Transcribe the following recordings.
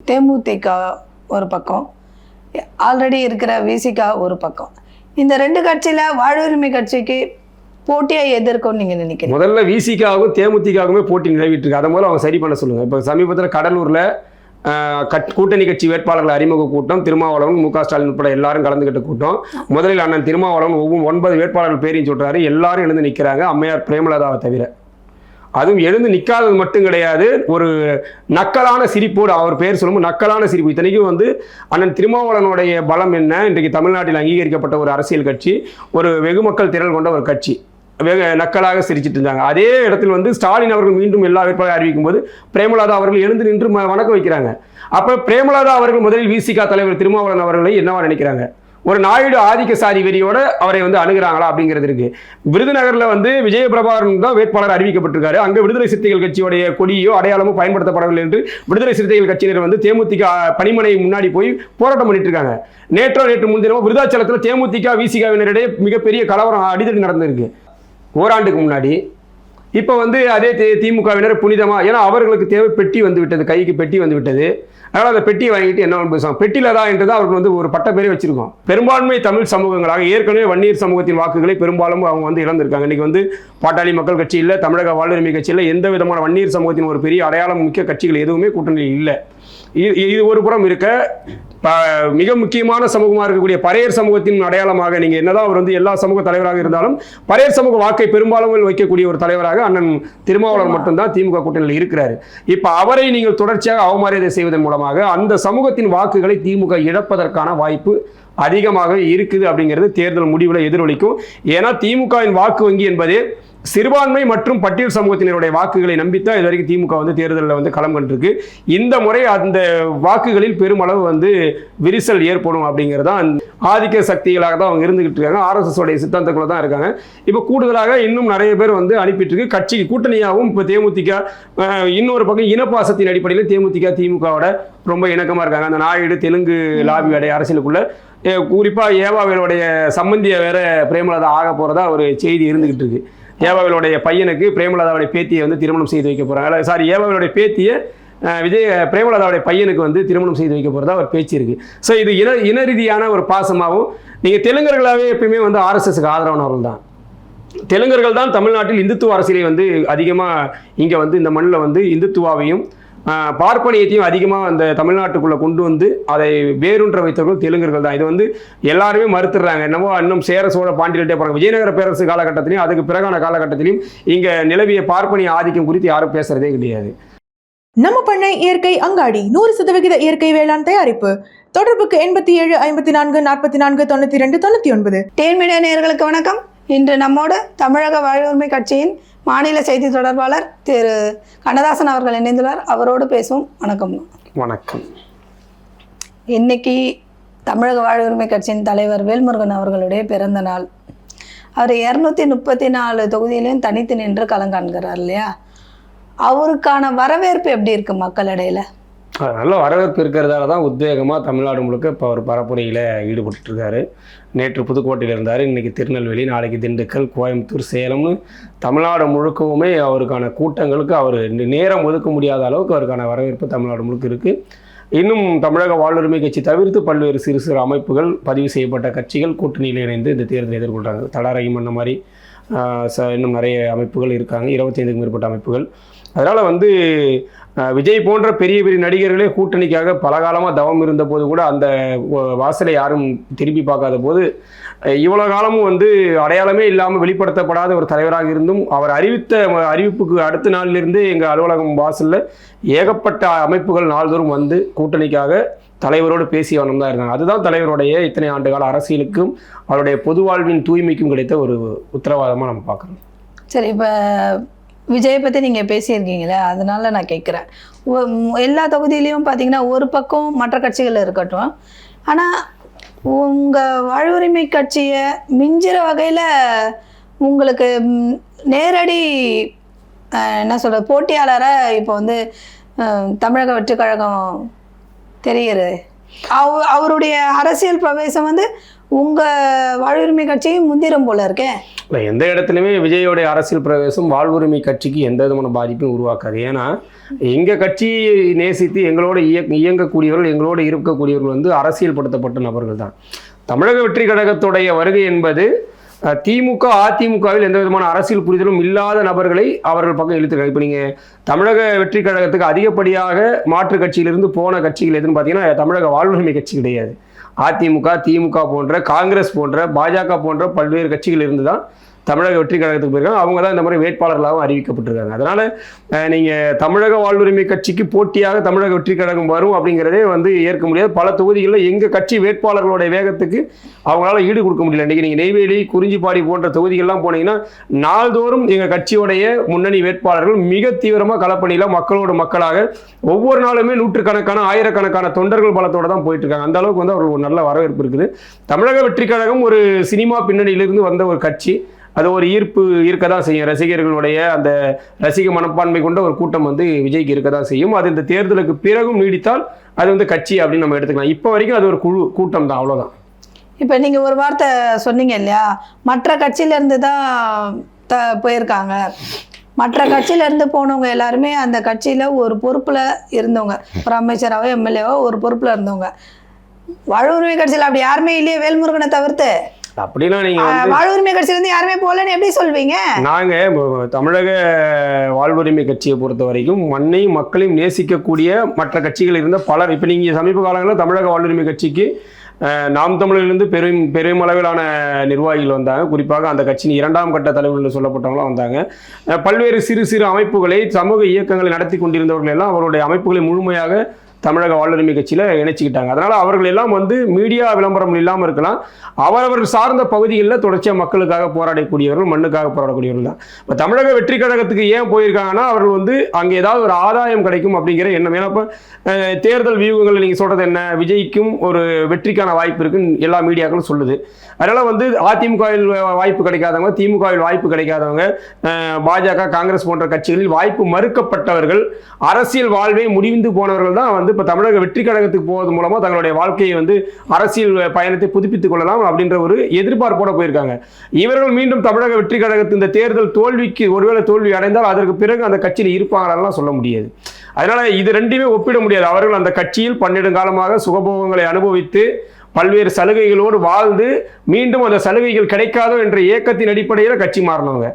தேமுதிக ஒரு பக்கம், ஆல்ரெடி இருக்கிற விசிகா ஒரு பக்கம். இந்த 2 கட்சியில் வாழ்வுரிமை கட்சிக்கு போட்டியாக எதிர்க்கும்னு நீங்கள் நினைக்கிறீங்க? முதல்ல விசிகாவுக்கும் தேமுதிகவுக்குமே போட்டி நிலவிட்டு இருக்கு. அதை முதல்ல அவங்க சரி பண்ண சொல்லுங்கள். இப்போ சமீபத்தில் கடலூரில் கூட்டணி கட்சி வேட்பாளர்கள் அறிமுக கூட்டம், திருமாவளவன், மு க ஸ்டாலின் உட்பட எல்லாரும் கலந்துகிட்ட கூட்டம். முதலில் அண்ணன் திருமாவளவன் 9 வேட்பாளர்கள் பேரையும் சொல்றாரு. எல்லாரும் எழுந்து நிற்கிறாங்க, அம்மையார் பிரேமலதாவை தவிர. அதுவும் எழுந்து நிற்காதது மட்டும் கிடையாது, ஒரு நக்கலான சிரிப்போடு, அவர் பேர் சொல்லும்போது நக்கலான சிரிப்பு. இத்தனைக்கும் அண்ணன் திருமாவளவனுடைய பலம் என்ன, இன்றைக்கு தமிழ்நாட்டில் அங்கீகரிக்கப்பட்ட ஒரு அரசியல் கட்சி, ஒரு வெகு மக்கள் திரள் கொண்ட ஒரு கட்சி, நக்கலாக சிரிச்சிட்டு இருந்தாங்க. அதே இடத்தில் ஸ்டாலின் அவர்கள் மீண்டும் எல்லா வேட்பாளரை அறிவிக்கும் போது பிரேமலதா அவர்கள் எழுந்து நின்று வணக்கம் வைக்கிறாங்க. அப்போ பிரேமலதா அவர்கள் முதலில் விசிகா தலைவர் திருமாவளவன் அவர்களை என்னவா நினைக்கிறாங்க? ஒரு நாயுடு ஆதிக்க சாதி வெறியோட அவரை அணுகிறாங்களா அப்படிங்கிறது இருக்கு. விருதுநகர்ல விஜய பிரபாகரன் தான் வேட்பாளர் அறிவிக்கப்பட்டிருக்காரு. அங்க விடுதலை சிறுத்தைகள் கட்சியுடைய கொடியோ அடையாளமோ பயன்படுத்தப்படவில்லை என்று விடுதலை சிறுத்தைகள் கட்சியினர் தேமுதிக பணிமனை முன்னாடி போய் போராட்டம் பண்ணிட்டு இருக்காங்க. நேற்று முன்தினமோ விருதாச்சலத்தில் தேமுதிக விசிகாவினரிடையே மிகப்பெரிய கலவரம் அடிதடி நடந்திருக்கு ஓராண்டுக்கு முன்னாடி. இப்போ அதே திமுகவினர் புனிதமா, ஏன்னா அவர்களுக்கு தேவை பெட்டி விட்டது, கைக்கு பெட்டி விட்டது. அதனால் அந்த பெட்டியை வாங்கிட்டு என்ன பேசுவாங்க, பெட்டியில தான் என்றது அவர்கள் ஒரு பட்ட பேரே வச்சிருக்கோம். பெரும்பான்மை தமிழ் சமூகங்களாக ஏற்கனவே வன்னியர் சமூகத்தின் வாக்குகளை பெரும்பாலும் அவங்க இழந்திருக்காங்க. இன்னைக்கு பாட்டாளி மக்கள் கட்சி இல்லை, தமிழக வாழ்வுரிமை கட்சி இல்லை, எந்த விதமான வன்னியர் சமூகத்தின் ஒரு பெரிய அடையாளம் மிக்க கட்சிகள் எதுவுமே கூட்டணியில் இல்லை. இது ஒரு புறம் இருக்க, மிக முக்கியமான சமூகமாக இருக்கக்கூடிய பறையர் சமூகத்தின் அடையாளமாக நீங்கள் என்னதான் அவர் எல்லா சமூக தலைவராக இருந்தாலும் பறையர் சமூக வாக்கை பெரும்பாலும் வைக்கக்கூடிய ஒரு தலைவராக அண்ணன் திருமாவளவன் மட்டும்தான் திமுக கூட்டணியில் இருக்கிறார். இப்போ அவரை நீங்கள் தொடர்ச்சியாக அவமரியாதை செய்வதன் மூலமாக அந்த சமூகத்தின் வாக்குகளை திமுக இழப்பதற்கான வாய்ப்பு அதிகமாக இருக்குது அப்படிங்கிறது தேர்தல் முடிவில் எதிரொலிக்கும். ஏன்னா திமுகவின் வாக்கு வங்கி என்பதே சிறுபான்மை மற்றும் பட்டியல் சமூகத்தினருடைய வாக்குகளை நம்பித்தான் இது வரைக்கும் திமுக தேர்தலில் களம் கண்டிருக்கு. இந்த முறை அந்த வாக்குகளில் பெருமளவு விரிசல் ஏற்படும் அப்படிங்கிறதா ஆதிக்க சக்திகளாக தான் அவங்க இருந்துகிட்டு இருக்காங்க. RSS உடைய சித்தாந்தக்குள்ள தான் இருக்காங்க. இப்போ கூடுதலாக இன்னும் நிறைய பேர் அனுப்பிட்டு இருக்கு. கட்சிக்கு கூட்டணியாகவும் இப்போ தேமுதிக இன்னொரு பக்கம் இனப்பாசத்தின் அடிப்படையில் தேமுதிக திமுகவோட ரொம்ப இணக்கமாக இருக்காங்க. அந்த நாயுடு தெலுங்கு லாபியோடைய அரசியலுக்குள்ள குறிப்பாக ஏவாவேலுடைய சம்பந்திய வேற பிரேமலதா ஆக போறதா ஒரு செய்தி இருந்துகிட்டு இருக்கு. ஏவாவேலுடைய பையனுக்கு பிரேமலதாவுடைய பேத்தியை திருமணம் செய்து வைக்க போறாங்க. சாரி, ஏவாவேலுடைய பேத்தியை பிரேமலதாவுடைய பையனுக்கு திருமணம் செய்து வைக்க போறதா ஒரு பேச்சு இருக்கு. ஸோ இது இன ரீதியான ஒரு பாசமாகவும், நீங்க தெலுங்கர்களாகவே எப்பயுமே RSSக்கு ஆதரவானவர்கள் தான். தெலுங்கர்கள் தான் தமிழ்நாட்டில் இந்துத்துவ அரசியலை அதிகமாக இங்கே இந்த மண்ணில் இந்துத்துவாவையும் பார்ப்பனியத்தையும் அதிகமாக அந்த தமிழ்நாட்டுக்குள்ளே கொண்டு அதை வேரூன்ற வைத்தவர்கள் தெலுங்கர்கள் தான். இது எல்லாருமே மறுத்துடுறாங்க. என்னமோ இன்னும் சேர சோழ பாண்டியர்கிட்டே போகிறாங்க. விஜயநகர பேரரசு காலகட்டத்திலையும் அதுக்கு பிறகான காலகட்டத்திலையும் இங்கே நிலவிய பார்ப்பனிய ஆதிக்கம் குறித்து யாரும் பேசுறதே கிடையாது. நம்ம பண்ணை இயற்கை அங்காடி 100% இயற்கை வேளாண் தயாரிப்பு. தொடர்புக்கு 87 54 44 92 99. டேன் மீடியா நேயர்களுக்கு வணக்கம். இன்று நம்மோடு தமிழக வாழ்வுரிமை கட்சியின் மாநில செய்தி தொடர்பாளர் திரு கண்ணதாசன் அவர்கள் இணைந்துள்ளார். அவரோடு பேசுவோம். வணக்கம். வணக்கம். இன்னைக்கு தமிழக வாழ்வுரிமை கட்சியின் தலைவர் வேல்முருகன் அவர்களுடைய பிறந்த நாள். அவர் 234 தொகுதியிலையும் தனித்து நின்று களங்காண்கிறார் இல்லையா? அவருக்கான வரவேற்பு எப்படி இருக்கு மக்களிடையில? நல்ல வரவேற்பு இருக்கிறதால தான் உத்வேகமாக தமிழ்நாடு முழுக்க இப்போ அவர் பரப்புரையில் ஈடுபட்டுருக்காரு. நேற்று புதுக்கோட்டையில் இருந்தார், இன்றைக்கி திருநெல்வேலி, நாளைக்கு திண்டுக்கல், கோயம்புத்தூர், சேலம்னு தமிழ்நாடு முழுக்கவுமே அவருக்கான கூட்டங்களுக்கு அவர் நேரம் ஒதுக்க முடியாத அளவுக்கு அவருக்கான வரவேற்பு தமிழ்நாடு முழுக்க இருக்குது. இன்னும் தமிழக வாழ்வுரிமை கட்சி தவிர்த்து பல்வேறு சிறு சிறு அமைப்புகள், பதிவு செய்யப்பட்ட கட்சிகள் கூட்டணியில் இணைந்து இந்த தேர்தலை எதிர்கொள்கிறாங்க. தடாரகம் அந்த மாதிரி இன்னும் நிறைய அமைப்புகள் இருக்காங்க, 25க்கும் மேற்பட்ட அமைப்புகள். அதனால் விஜய் போன்ற பெரிய பெரிய நடிகர்களே கூட்டணிக்காக பல காலமாக தவம் இருந்த போது கூட அந்த வாசலை யாரும் திரும்பி பார்க்காத போது, இவ்வளோ காலமும் அடையாளமே இல்லாமல் வெளிப்படுத்தப்படாத ஒரு தலைவராக இருந்தும் அவர் அறிவித்த அறிவிப்புக்கு அடுத்த நாளிலிருந்து எங்கள் அலுவலகம் வாசலில் ஏகப்பட்ட அமைப்புகள் நாள்தோறும் கூட்டணிக்காக தலைவரோடு பேசி வண்ணம் தான் இருக்காங்க. அதுதான் தலைவருடைய இத்தனை ஆண்டுகால அரசியலுக்கும் அவருடைய பொது வாழ்வின் தூய்மைக்கும் கிடைத்த ஒரு உத்தரவாதமாக நம்ம பார்க்குறோம். சரி, இப்போ விஜயை பற்றி நீங்கள் பேசியிருக்கீங்களே, அதனால நான் கேட்குறேன். எல்லா தொகுதியிலையும் பார்த்தீங்கன்னா ஒரு பக்கம் மற்ற கட்சிகள் இருக்கட்டும், ஆனால் உங்கள் வாழ்வுரிமை கட்சியை மிஞ்சிற வகையில் உங்களுக்கு நேரடி என்ன சொல்கிறது போட்டியாளராக இப்போ தமிழக வெற்றிக் கழகம் தெரிகிறது. அவருடைய அரசியல் பிரவேசம் உங்கள் வாழ்வுரிமை கட்சியும் முந்திரம் போல இருக்கே. இல்லை, எந்த இடத்துலையுமே விஜயோடைய அரசியல் பிரவேசம் வாழ்வுரிமை கட்சிக்கு எந்த விதமான பாதிப்பும் உருவாக்காது. ஏன்னா எங்கள் கட்சியை நேசித்து எங்களோட இயங்கக்கூடியவர்கள், எங்களோடு இருக்கக்கூடியவர்கள் வந்து அரசியல்படுத்தப்பட்ட நபர்கள் தான். தமிழக வெற்றி கழகத்துடைய வருகை என்பது திமுக அதிமுகவில் எந்த விதமான அரசியல் புரிதலும் இல்லாத நபர்களை அவர்கள் பக்கம் இழுத்துருக்காங்க. இப்போ நீங்கள் தமிழக வெற்றி கழகத்துக்கு அதிகப்படியாக மாற்று கட்சியிலிருந்து போன கட்சிகள் எதுன்னு பார்த்தீங்கன்னா தமிழக வாழ்வுரிமை கட்சி கிடையாது. அதிமுக, திமுக போன்ற, காங்கிரஸ் போன்ற, பாஜக போன்ற பல்வேறு கட்சிகள் இருந்து தான் தமிழக வெற்றி கழகத்துக்கு போயிருக்காங்க. அவங்க தான் இந்த மாதிரி வேட்பாளர்களாகவும் அறிவிக்கப்பட்டிருக்காங்க. அதனால் நீங்கள் தமிழக வாழ்வுரிமை கட்சிக்கு போட்டியாக தமிழக வெற்றி கழகம் வரும் அப்படிங்கிறதே வந்து ஏற்க முடியாது. பல தொகுதிகளில் எங்கள் கட்சி வேட்பாளர்களுடைய வேகத்துக்கு அவங்களால ஈடு கொடுக்க முடியல. இன்றைக்கி நீங்கள் நெய்வேலி, குறிஞ்சிப்பாடி போன்ற தொகுதிகள்லாம் போனீங்கன்னா நாள்தோறும் எங்கள் கட்சியோடைய முன்னணி வேட்பாளர்கள் மிக தீவிரமாக களப்பணியில் மக்களோட மக்களாக ஒவ்வொரு நாளுமே நூற்றுக்கணக்கான, ஆயிரக்கணக்கான தொண்டர்கள் பலத்தோடு தான் போயிட்டு இருக்காங்க. அந்த அளவுக்கு வந்து அவர்கள் ஒரு நல்ல வரவேற்பு இருக்குது. தமிழக வெற்றி கழகம் ஒரு சினிமா பின்னணியிலிருந்து வந்த ஒரு கட்சி. அது ஒரு ஈர்ப்பு இருக்க தான் செய்யும். ரசிகர்களுடைய அந்த ரசிக மனப்பான்மை கொண்ட ஒரு கூட்டம் வந்து விஜய்க்கு இருக்க தான் செய்யும். அது இந்த தேர்தலுக்கு பிறகும் நீடித்தால் அது வந்து கட்சி அப்படின்னு நம்ம எடுத்துக்கலாம். இப்போ வரைக்கும் அது ஒரு கூட்டம் தான், அவ்வளோதான். இப்போ நீங்கள் ஒரு வார்த்தை சொன்னீங்க இல்லையா, மற்ற கட்சியிலேருந்து தான் போயிருக்காங்க. மற்ற கட்சியிலேருந்து போனவங்க எல்லாருமே அந்த கட்சியில் ஒரு பொறுப்பில் இருந்தவங்க, ஒரு அமைச்சராகவோ எம்எல்ஏவோ ஒரு பொறுப்பில் இருந்தவங்க. வாழ்வுரிமை கட்சியில் அப்படி யாருமே இல்லையே, வேல்முருகனை தவிர்த்து. அப்படின்னா நீங்க வாழ்வுரிமை கட்சியிலிருந்து யாருமே போலன்னு எப்படி சொல்வீங்க? நாங்க தமிழக வாழ்வுரிமை கட்சியை பொறுத்த வரைக்கும் மண்ணையும் மக்களையும் நேசிக்கக்கூடிய மற்ற கட்சிகள் இருந்த பலர், இப்ப நீங்க சமீப காலங்களில் தமிழக வாழ்வுரிமை கட்சிக்கு நாம் தமிழரிலிருந்து பெரும் அளவிலான நிர்வாகிகள் வந்தாங்க. குறிப்பாக அந்த கட்சியின் 2ஆம் கட்ட தலைவர்கள் என்று சொல்லப்பட்டவங்களாம் வந்தாங்க. பல்வேறு சிறு சிறு அமைப்புகளை, சமூக இயக்கங்களை நடத்தி கொண்டிருந்தவர்கள் எல்லாம் அவருடைய அமைப்புகளை முழுமையாக தமிழக வாழ்வுரிமை கட்சியில் இணைச்சிக்கிட்டாங்க. அதனால் அவர்கள் எல்லாம் வந்து மீடியா விளம்பரம் இல்லாமல் இருக்கலாம். அவரவர்கள் சார்ந்த பகுதிகளில் தொடர்ச்சியாக மக்களுக்காக போராடக்கூடியவர்கள், மண்ணுக்காக போராடக்கூடியவர்கள் தான். இப்போ தமிழக வெற்றி கழகத்துக்கு ஏன் போயிருக்காங்கன்னா அவர்கள் வந்து அங்கே ஏதாவது ஒரு ஆதாயம் கிடைக்கும் அப்படிங்கிற எண்ணம். ஏன்னா இப்போ தேர்தல் வியூகங்கள் நீங்கள் சொல்கிறது என்ன, விஜய்க்கும் ஒரு வெற்றிக்கான வாய்ப்பு இருக்குன்னு எல்லா மீடியாக்களும் சொல்லுது. அதனால் வந்து அதிமுகவில் வாய்ப்பு கிடைக்காதவங்க, திமுகவில் வாய்ப்பு கிடைக்காதவங்க, பாஜக, காங்கிரஸ் போன்ற கட்சிகளில் வாய்ப்பு மறுக்கப்பட்டவர்கள், அரசியல் வாழ்வை முடிந்து போனவர்கள் தான் வந்து இப்போ தமிழக வெற்றி கழகத்துக்கு போவது மூலமாக தங்களுடைய வாழ்க்கையை வந்து அரசியல் பயணத்தை புதுப்பித்துக் கொள்ளலாம் அப்படின்ற ஒரு எதிர்பார்ப்போட போயிருக்காங்க. இவர்கள் மீண்டும் தமிழக வெற்றி கழகத்தின் இந்த தேர்தல் தோல்விக்கு ஒருவேளை தோல்வி அடைந்தால் அதற்கு பிறகு அந்த கட்சியில் இருப்பாங்களெல்லாம் சொல்ல முடியாது. அதனால இது ரெண்டுமே ஒப்பிட முடியாது. அவர்கள் அந்த கட்சியில் பன்னெடுங்காலமாக சுகபோகங்களை அனுபவித்து பல்வேறு சலுகைகளோடு வாழ்ந்து மீண்டும் அந்த சலுகைகள் கிடைக்காதோ என்ற ஏக்கத்தின் அடிப்படையில் கட்சி மாறினவங்க.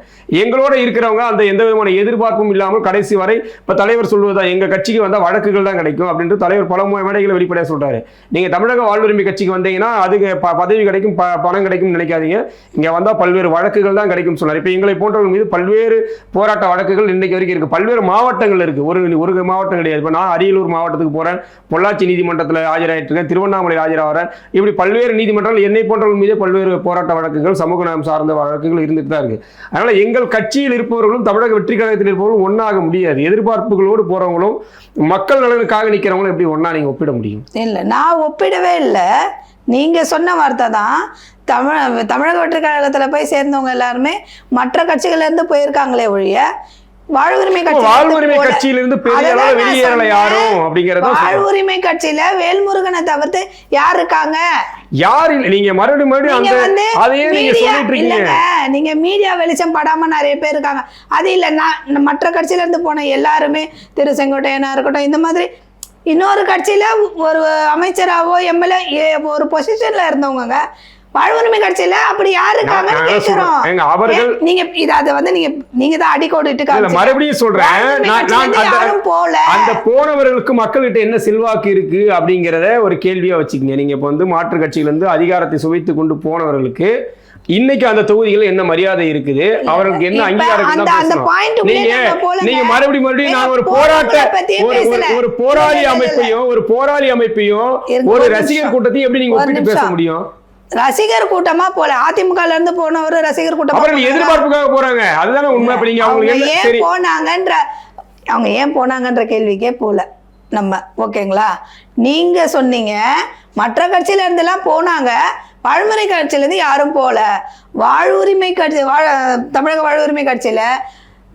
எங்களோட இருக்கிறவங்க அந்த எந்த விதமான எதிர்பார்ப்பும் இல்லாமல் கடைசி வரை இப்போ தலைவர் சொல்வதா எங்கள் கட்சிக்கு வந்தால் வழக்குகள் தான் கிடைக்கும் அப்படின்ட்டு தலைவர் பல மேடைகளை வெளிப்படையாக சொல்கிறாரு. நீங்கள் தமிழக வாழ்வுரிமை கட்சிக்கு வந்தீங்கன்னா அதுக்கு பதவி கிடைக்கும், பணம் கிடைக்கும்னு நினைக்காதீங்க. இங்கே வந்தால் பல்வேறு வழக்குகள் தான் கிடைக்கும் சொன்னார். இப்போ எங்களை போன்றவர்கள் மீது பல்வேறு போராட்ட வழக்குகள் இன்றைக்கு வரைக்கும் இருக்குது. பல்வேறு மாவட்டங்கள் இருக்குது, ஒரு மாவட்டம் கிடையாது. இப்போ நான் அரியலூர் மாவட்டத்துக்கு போகிறேன், பொள்ளாச்சி நீதிமன்றத்தில் ஆஜராகிட்டு இருக்கேன், திருவண்ணாமலை ஆஜராகிறேன். இப்படி பல்வேறு நீதிமன்றங்கள் என்னை போன்றவர்கள் மீது பல்வேறு போராட்ட வழக்குகள், சமூக நலம் சார்ந்த வழக்குகள் இருந்துட்டு தான் இருக்கு. அதனால எங்கள் கட்சியில் இருப்பவர்களும் தமிழக வெற்றி கழகத்தில் இருப்பவர்களும் ஒன்றாக முடியாது. எதிர்பார்ப்புகளோடு போறவங்களும் மக்கள் நலனுக்காக நிற்கிறவங்களும் எப்படி ஒன்னா நீங்க ஒப்பிட முடியும்? இல்லை, நான் ஒப்பிடவே இல்லை. நீங்க சொன்ன வார்த்தை தான். தமிழக வெற்றி கழகத்தில் போய் சேர்ந்தவங்க எல்லாருமே மற்ற கட்சிகள்ல இருந்து போயிருக்காங்களே ஒழிய வாழ்வுரிமை கட்சியிலிருந்து வெளியேறல யாரும் அப்படிங்கறத. வாழ்வுரிமை கட்சியில வேல்முருகனை தவிர்த்து யார் இருக்காங்க? யார் இல்ல. நீங்க மறுபடியும் அதையே நீங்க சொல்லிட்டு இருக்கீங்க. நீங்க மீடியா வெளிச்சம் படாம நிறைய பேர் இருக்காங்க. அது இல்ல, நான் மற்ற கட்சியில இருந்து போன எல்லாருமே, திரு செங்கோட்டையனா இருக்கட்டும், இந்த மாதிரி இன்னொரு கட்சியில ஒரு அமைச்சராவோ எம்எல்ஏ ஒரு பொசிஷன்ல இருந்தவங்க வாழ்வுரிமை கட்சியில அப்படி யாரு இருக்காங்கன்னு கேக்குறோம். நீங்க இத வந்து நீங்க தான் அடிக்கோடிட்டு மறுபடியும் சொல்றேன். அந்த போனவர்களுக்கு மக்கள்கிட்ட என்ன செல்வாக்கு இருக்கு அப்படிங்கறத ஒரு கேள்வியா வச்சுக்கீங்க. நீங்க இப்ப வந்து மாற்று கட்சியில இருந்து அதிகாரத்தை சுவைத்து கொண்டு போனவர்களுக்கு இன்னைக்கு அந்த தொகுதிகள் என்ன மரியாதை இருக்குது, அவர்களுக்கு என்ன அங்கீகாரம், நீங்க மறுபடியும் நான் ஒரு போராளி அமைப்பையும் ஒரு ரசிகர் கூட்டத்தையும் எப்படி நீங்க ஒப்பிட்டு பேச முடியும்? ரசிகர் கூட்டமா போல, அதிமுக ல இருந்து போனவரு ரசிகர் கூட்டமா எதிர்பார்ப்புக்காக போறாங்க. அதுதானே உண்மை. அவங்க ஏன் போனாங்கன்ற கேள்விக்கே போல நம்ம. ஓகேங்களா, நீங்க சொன்னீங்க மற்ற கட்சியில இருந்து எல்லாம் போனாங்க, வாழ்வுரிமை கட்சியில இருந்து யாரும் போல. வாழ்வுரிமை கட்சி தமிழக வாழ்வுரிமை கட்சியில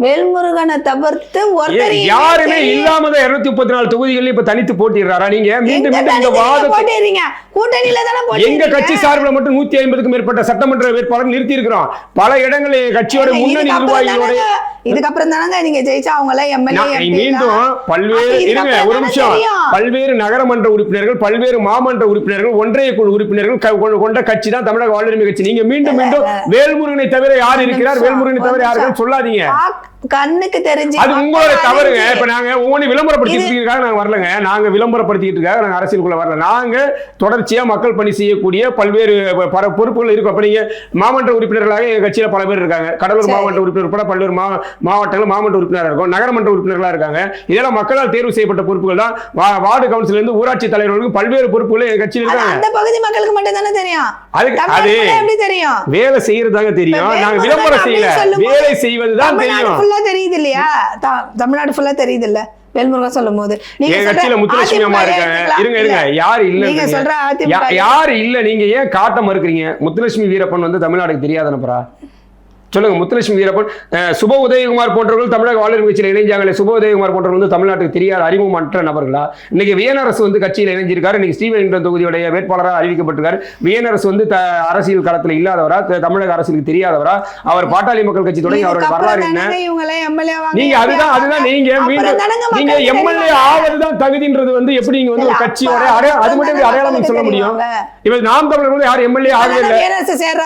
வேல்முருகனை தவிர்த்து ஒருத்தர் யாருமே இல்லாம 234 தொகுதிகள் இப்ப தனித்து போட்டிடுறாரா? நீங்க மீண்டும் மீண்டும் இந்த வாதத்தை போட்டிடுறீங்க. கூட்டணியில தானே எங்க போட்டிடுறீங்க. கட்சி சார்பில் மட்டும் 150க்கும் மேற்பட்ட சட்டமன்ற வேட்பாளர் நிறுத்தி இருக்கிறோம். பல இடங்களில் கட்சியோட முன்னணி நிர்வாகிகளோட இதுக்கப்புறம் தானங்க நீங்க ஜெயிச்சா அவங்கள எம்எல்ஏ மீண்டும் பல்வேறு இருங்க ஒரு நிமிஷம், பல்வேறு நகரமன்ற உறுப்பினர்கள், பல்வேறு மாமன்ற உறுப்பினர்கள், ஒன்றிய குழு உறுப்பினர்கள் கொண்ட கட்சி தான் தமிழக வாழ்வுரிமை கட்சி. நீங்க மீண்டும் மீண்டும் வேல்முருகனை தவிர யார் இருக்கிறார், வேல்முருகனை தவிர யாருக்கும் சொல்லாதீங்க. கண்ணுக்கு தெரிஞ்சு அது உங்களோட தவறுங்க. இப்ப நாங்க ஒவ்வொரு விளம்பரப்படுத்திட்டு நாங்க வரலங்க. நாங்க விளம்பரப்படுத்திட்டு இருக்காங்க, நாங்க அரசியலுக்குள்ள வரல. நாங்க தொடர்ச்சியா மக்கள் பணி செய்யக்கூடிய பல்வேறு பொறுப்புகள் இருக்கும். அப்ப நீங்க மாமன்ற உறுப்பினர்களாக எங்க கட்சியில பல பேர் இருக்காங்க. கடலூர் மாவட்ட உறுப்பினர் உட்பட பல்வேறு மாவட்டங்கள் மாவட்ட உறுப்பினராக இருக்கும், நகரமன்ற உறுப்பினர்களா இருக்காங்க. இதெல்லாம் மக்களால் தேர்வு செய்யப்பட்ட பொறுப்புகள் தான். வார்டு கவுன்சில் இருந்து ஊராட்சி தலைவர்களுக்கு பல்வேறு பொறுப்புகள் எங்க கட்சியில் இருக்காங்க. அந்த பகுதி மக்களுக்கு மட்டும் தானே தெரியும். அது எப்படி தெரியும்? வேலை செய்யறதாங்க தெரியும். நாங்க விளம்பரம் செய்யல, வேலை செய்வதுதான் தெரியும். தெரியுது இல்லையா? தமிழ்நாடு ஃபுல்லா தெரியுது இல்ல வேல்முருகன் சொல்லும் போது. நீங்க கட்சியில முத்துலட்சுமி அம்மா இருக்காங்க. இருங்க யாரு இல்ல, நீங்க சொல்ற யாரு இல்ல, நீங்க ஏன் காட்ட மறுக்கிறீங்க? முத்துலட்சுமி வீரப்பன் வந்து தமிழ்நாடுக்கு தெரியாதனப்பரா? சொல்லுங்க. முத்துலட்சுமி வீரப்பன், சுப உதயகுமார் போன்றவர்கள் தமிழக வாழ்வுரிமை கட்சியில் இணைஞ்சாங்களே, சுப உதயகுமார் போன்றவர்கள் வந்து தமிழ்நாட்டுக்கு தெரியாத அறிமுகமற்ற நபர்களா? இன்னைக்கு வியனரசு வந்து கட்சியில் இணைஞ்சிருக்காரு. இன்னைக்கு ஸ்ரீவைகுண்டம் தொகுதியுடைய வேட்பாளராக அறிவிக்கப்பட்டிருக்காரு. வியனரசு வந்து அரசியல் களத்தில் இல்லாதவரா, தமிழக அரசியலுக்கு தெரியாதவரா? அவர் பாட்டாளி மக்கள் கட்சி தொடங்கி அவருடைய வரலாறு என்ன? நீங்க அதுதான் நீங்க மீண்டும் நீங்க எம்எல்ஏ ஆவதுதான் தகுதின்றது வந்து எப்படி நீங்க வந்து ஒரு கட்சியோட அது மட்டும் அடையாளம் சொல்ல முடியும்? இப்ப நாம் தமிழர் கூட யாரும் எம்எல்ஏ ஆகவே இல்லை.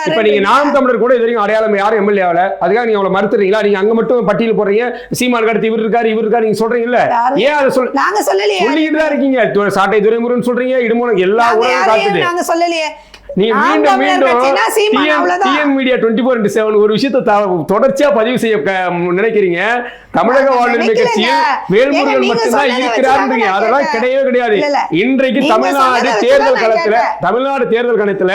இப்ப நீங்க நாம் தமிழர் கூட இது வரைக்கும் அடையாளம் யாரும் எம்எல்ஏ ஆகல. அதுக்காக நீங்க அவளை மறுத்துறீங்களா? நீங்க அங்க மட்டும் பட்டியல் போடுறீங்க. சீமான் கடத்து இவர் இருக்காரு நீங்க சொல்றீங்கல்ல, ஏன் அதை சொல்லிட்டு தான் இருக்கீங்க? சாட்டை துரைமுருகன் சொல்றீங்க, இடுமோனுக்கு எல்லா ஊரும் காட்டுது. நாங்க சொல்லலையே. நீங்க மீண்டும் டிஎன் மீடியா 24/7 ஒரு விஷயத்தை தொடர்ச்சியா பதிவு செய்ய நினைக்கிறீங்க. தமிழக வாழ்வுரிமை கட்சியில் வேல்முருகன் மட்டும்தான் இருக்கிறாருன்றீங்க. அதெல்லாம் கிடையவே கிடையாது. இன்றைக்கு தமிழ்நாடு தேர்தல் கணத்துல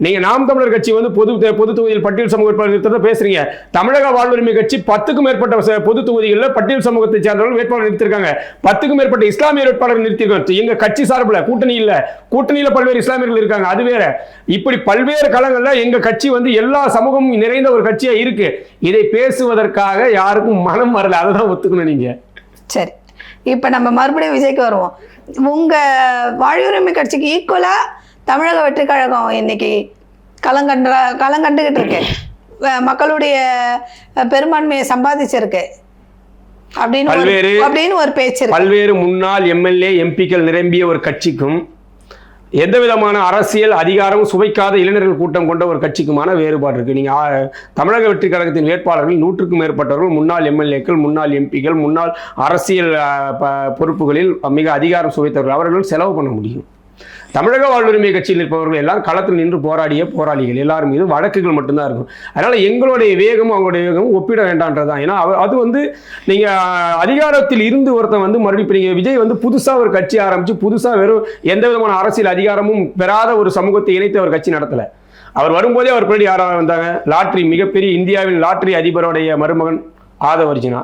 நீங்க நாம் தமிழர் கட்சி வந்து பொது தொகுதியில் பட்டியல் சமூக வேட்பாளர் நிறுத்தத்தை பேசுறீங்க. தமிழக வாழ்வுரிமை கட்சி 10க்கும் மேற்பட்ட பொது தொகுதிகளில் பட்டியல் சமூகத்தை சேர்ந்தவர்கள் வேட்பாளர் நிறுத்திருக்காங்க. 10க்கும் மேற்பட்ட இஸ்லாமிய வேட்பாளர் நிறுத்திருக்காங்க. எங்க கட்சி சார்பில் கூட்டணியில பல்வேறு இஸ்லாமியர்கள் இருக்காங்க. அது வேற. இப்படி பல்வேறு களங்கள்ல எங்க கட்சி வந்து எல்லா சமூகமும் நிறைந்த ஒரு கட்சியா இருக்கு. இதை பேசுவதற்காக யாருக்கும் மனம் வரல. அதான் ஒத்துக்கணும் நீங்க. சரி, இப்ப நம்ம மறுபடியும் விஜய்க்கு வருவோம். உங்க வாழ்வுரிமை கட்சிக்கு ஈக்குவலா தமிழக வெற்றி கழகம் இன்னைக்கு களங்கண்டுகிட்டு இருக்கு, மக்களுடைய பெரும்பான்மையை சம்பாதிச்சிருக்கு அப்படின்னு ஒரு பேச்சு. பல்வேறு முன்னாள் எம்எல்ஏ எம்பிக்கள் நிரம்பிய ஒரு கட்சிக்கும் எந்த விதமான அரசியல் அதிகாரமும் சுவைக்காத இளைஞர்கள் கூட்டம் கொண்ட ஒரு கட்சிக்குமான வேறுபாடு இருக்கு. நீங்க தமிழக வெற்றி கழகத்தின் வேட்பாளர்கள் 100க்கும் மேற்பட்டவர்கள் முன்னாள் எம்எல்ஏக்கள், முன்னாள் எம்பிக்கள், முன்னாள் அரசியல் பொறுப்புகளில் மிக அதிகாரம் சுவைத்தவர்கள். அவர்கள் செலவு பண்ண முடியும். தமிழக வாழ்வுரிமை கட்சியில் இருப்பவர்கள் எல்லாம் களத்தில் நின்று போராடிய போராளிகள். எல்லாரும் மீது வழக்குகள் மட்டும்தான் இருக்கும். அதனால எங்களுடைய வேகமும் அவங்களுடைய வேகமும் ஒப்பிட வேண்டான்றதான். ஏன்னா அது வந்து நீங்க அதிகாரத்தில் இருந்து ஒருத்தன் வந்து மறுபடியும் விஜய் வந்து புதுசா ஒரு கட்சி ஆரம்பிச்சு புதுசா வெறும் எந்த விதமான அரசியல் அதிகாரமும் பெறாத ஒரு சமூகத்தை இணைத்து அவர் கட்சி நடத்தல. அவர் வரும்போதே அவர் பின்னாடி யாராக வந்தாங்க? லாட்ரி, மிகப்பெரிய இந்தியாவின் லாட்ரி அதிபருடைய மருமகன் ஆதவ் அர்ஜுனா.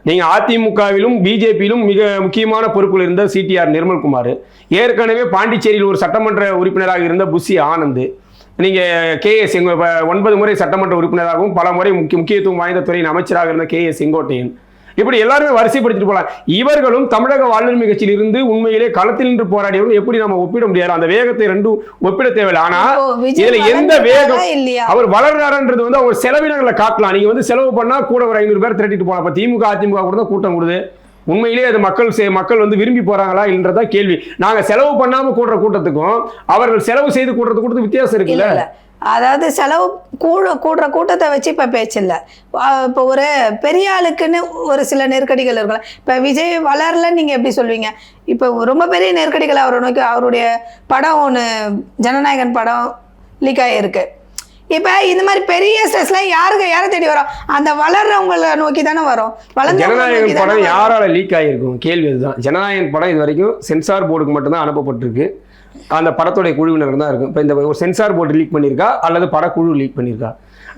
நீங்க அதிமுகவிலும் பிஜேபியிலும் மிக முக்கியமான பொறுப்பில் இருந்த சிடிஆர் நிர்மல்குமார், ஏற்கனவே பாண்டிச்சேரியில் ஒரு சட்டமன்ற உறுப்பினராக இருந்த புஷி ஆனந்த், நீங்க கேஎஸ் 9 முறை சட்டமன்ற உறுப்பினராகவும் பல முறை முக்கியத்துவம் வாய்ந்த துறையின் அமைச்சராக இருந்த கேஎஸ் செங்கோட்டையன், இப்படி எல்லாருமே வரிசைப்படுத்திட்டு போலாம். இவர்களும் தமிழக வாழ்வுரிமை கட்சியில் இருந்து உண்மையிலே களத்தில் நின்று போராடியவர்கள் எப்படி நம்ம ஒப்பிட முடியாது? அந்த வேகத்தை ரெண்டும் ஒப்பிட தேவையில்லை. ஆனா இதுல எந்த வேகம் அவர் வளர்றாருன்றது வந்து அவர் செலவினங்களை காட்டலாம். நீங்க வந்து செலவு பண்ணா கூட ஒரு 500 பேர் திரட்டிட்டு போலாம். இப்ப திமுக அதிமுக கூட தான் கூட்டம் கூடுது. உண்மையிலேயே அது மக்கள் வந்து விரும்பி போறாங்களா இல்லைன்றதா கேள்வி. நாங்க செலவு பண்ணாம கூடுற கூட்டத்துக்கும் அவர்கள் செலவு செய்து கூடுறதுக்கு வித்தியாசம் இருக்குல்ல. அதாவது செலவு கூடுற கூட்டத்தை வச்சு இப்போ பேச்சு இல்லை. இப்போ ஒரு பெரிய ஆளுக்குன்னு ஒரு சில நெருக்கடிகள் இருக்கலாம். இப்போ விஜய் வளரலன்னு நீங்கள் எப்படி சொல்வீங்க? இப்போ ரொம்ப பெரிய நெருக்கடிகள் அவரை நோக்கி அவருடைய படம் ஒன்று ஜனநாயகன் படம் லீக் ஆகியிருக்கு. இப்போ இந்த மாதிரி பெரிய ஸ்ட்ரெஸ்லாம் யாரை தேடி வரும்? அந்த வளர்றவங்களை நோக்கி தானே வரும். ஜனநாயகன் படம் யாரால லீக் ஆகியிருக்கும்? கேள்வி இதுதான். ஜனநாயகன் படம் இது வரைக்கும் சென்சார் போர்டுக்கு மட்டும்தான் அனுப்பப்பட்டிருக்கு. அந்த படத்துடைய குழுவினர் தான் இருக்கும். இப்போ இந்த ஒரு சென்சார் போர்டு லீக் பண்ணியிருக்கா அல்லது படக்குழு லீக் பண்ணியிருக்கா?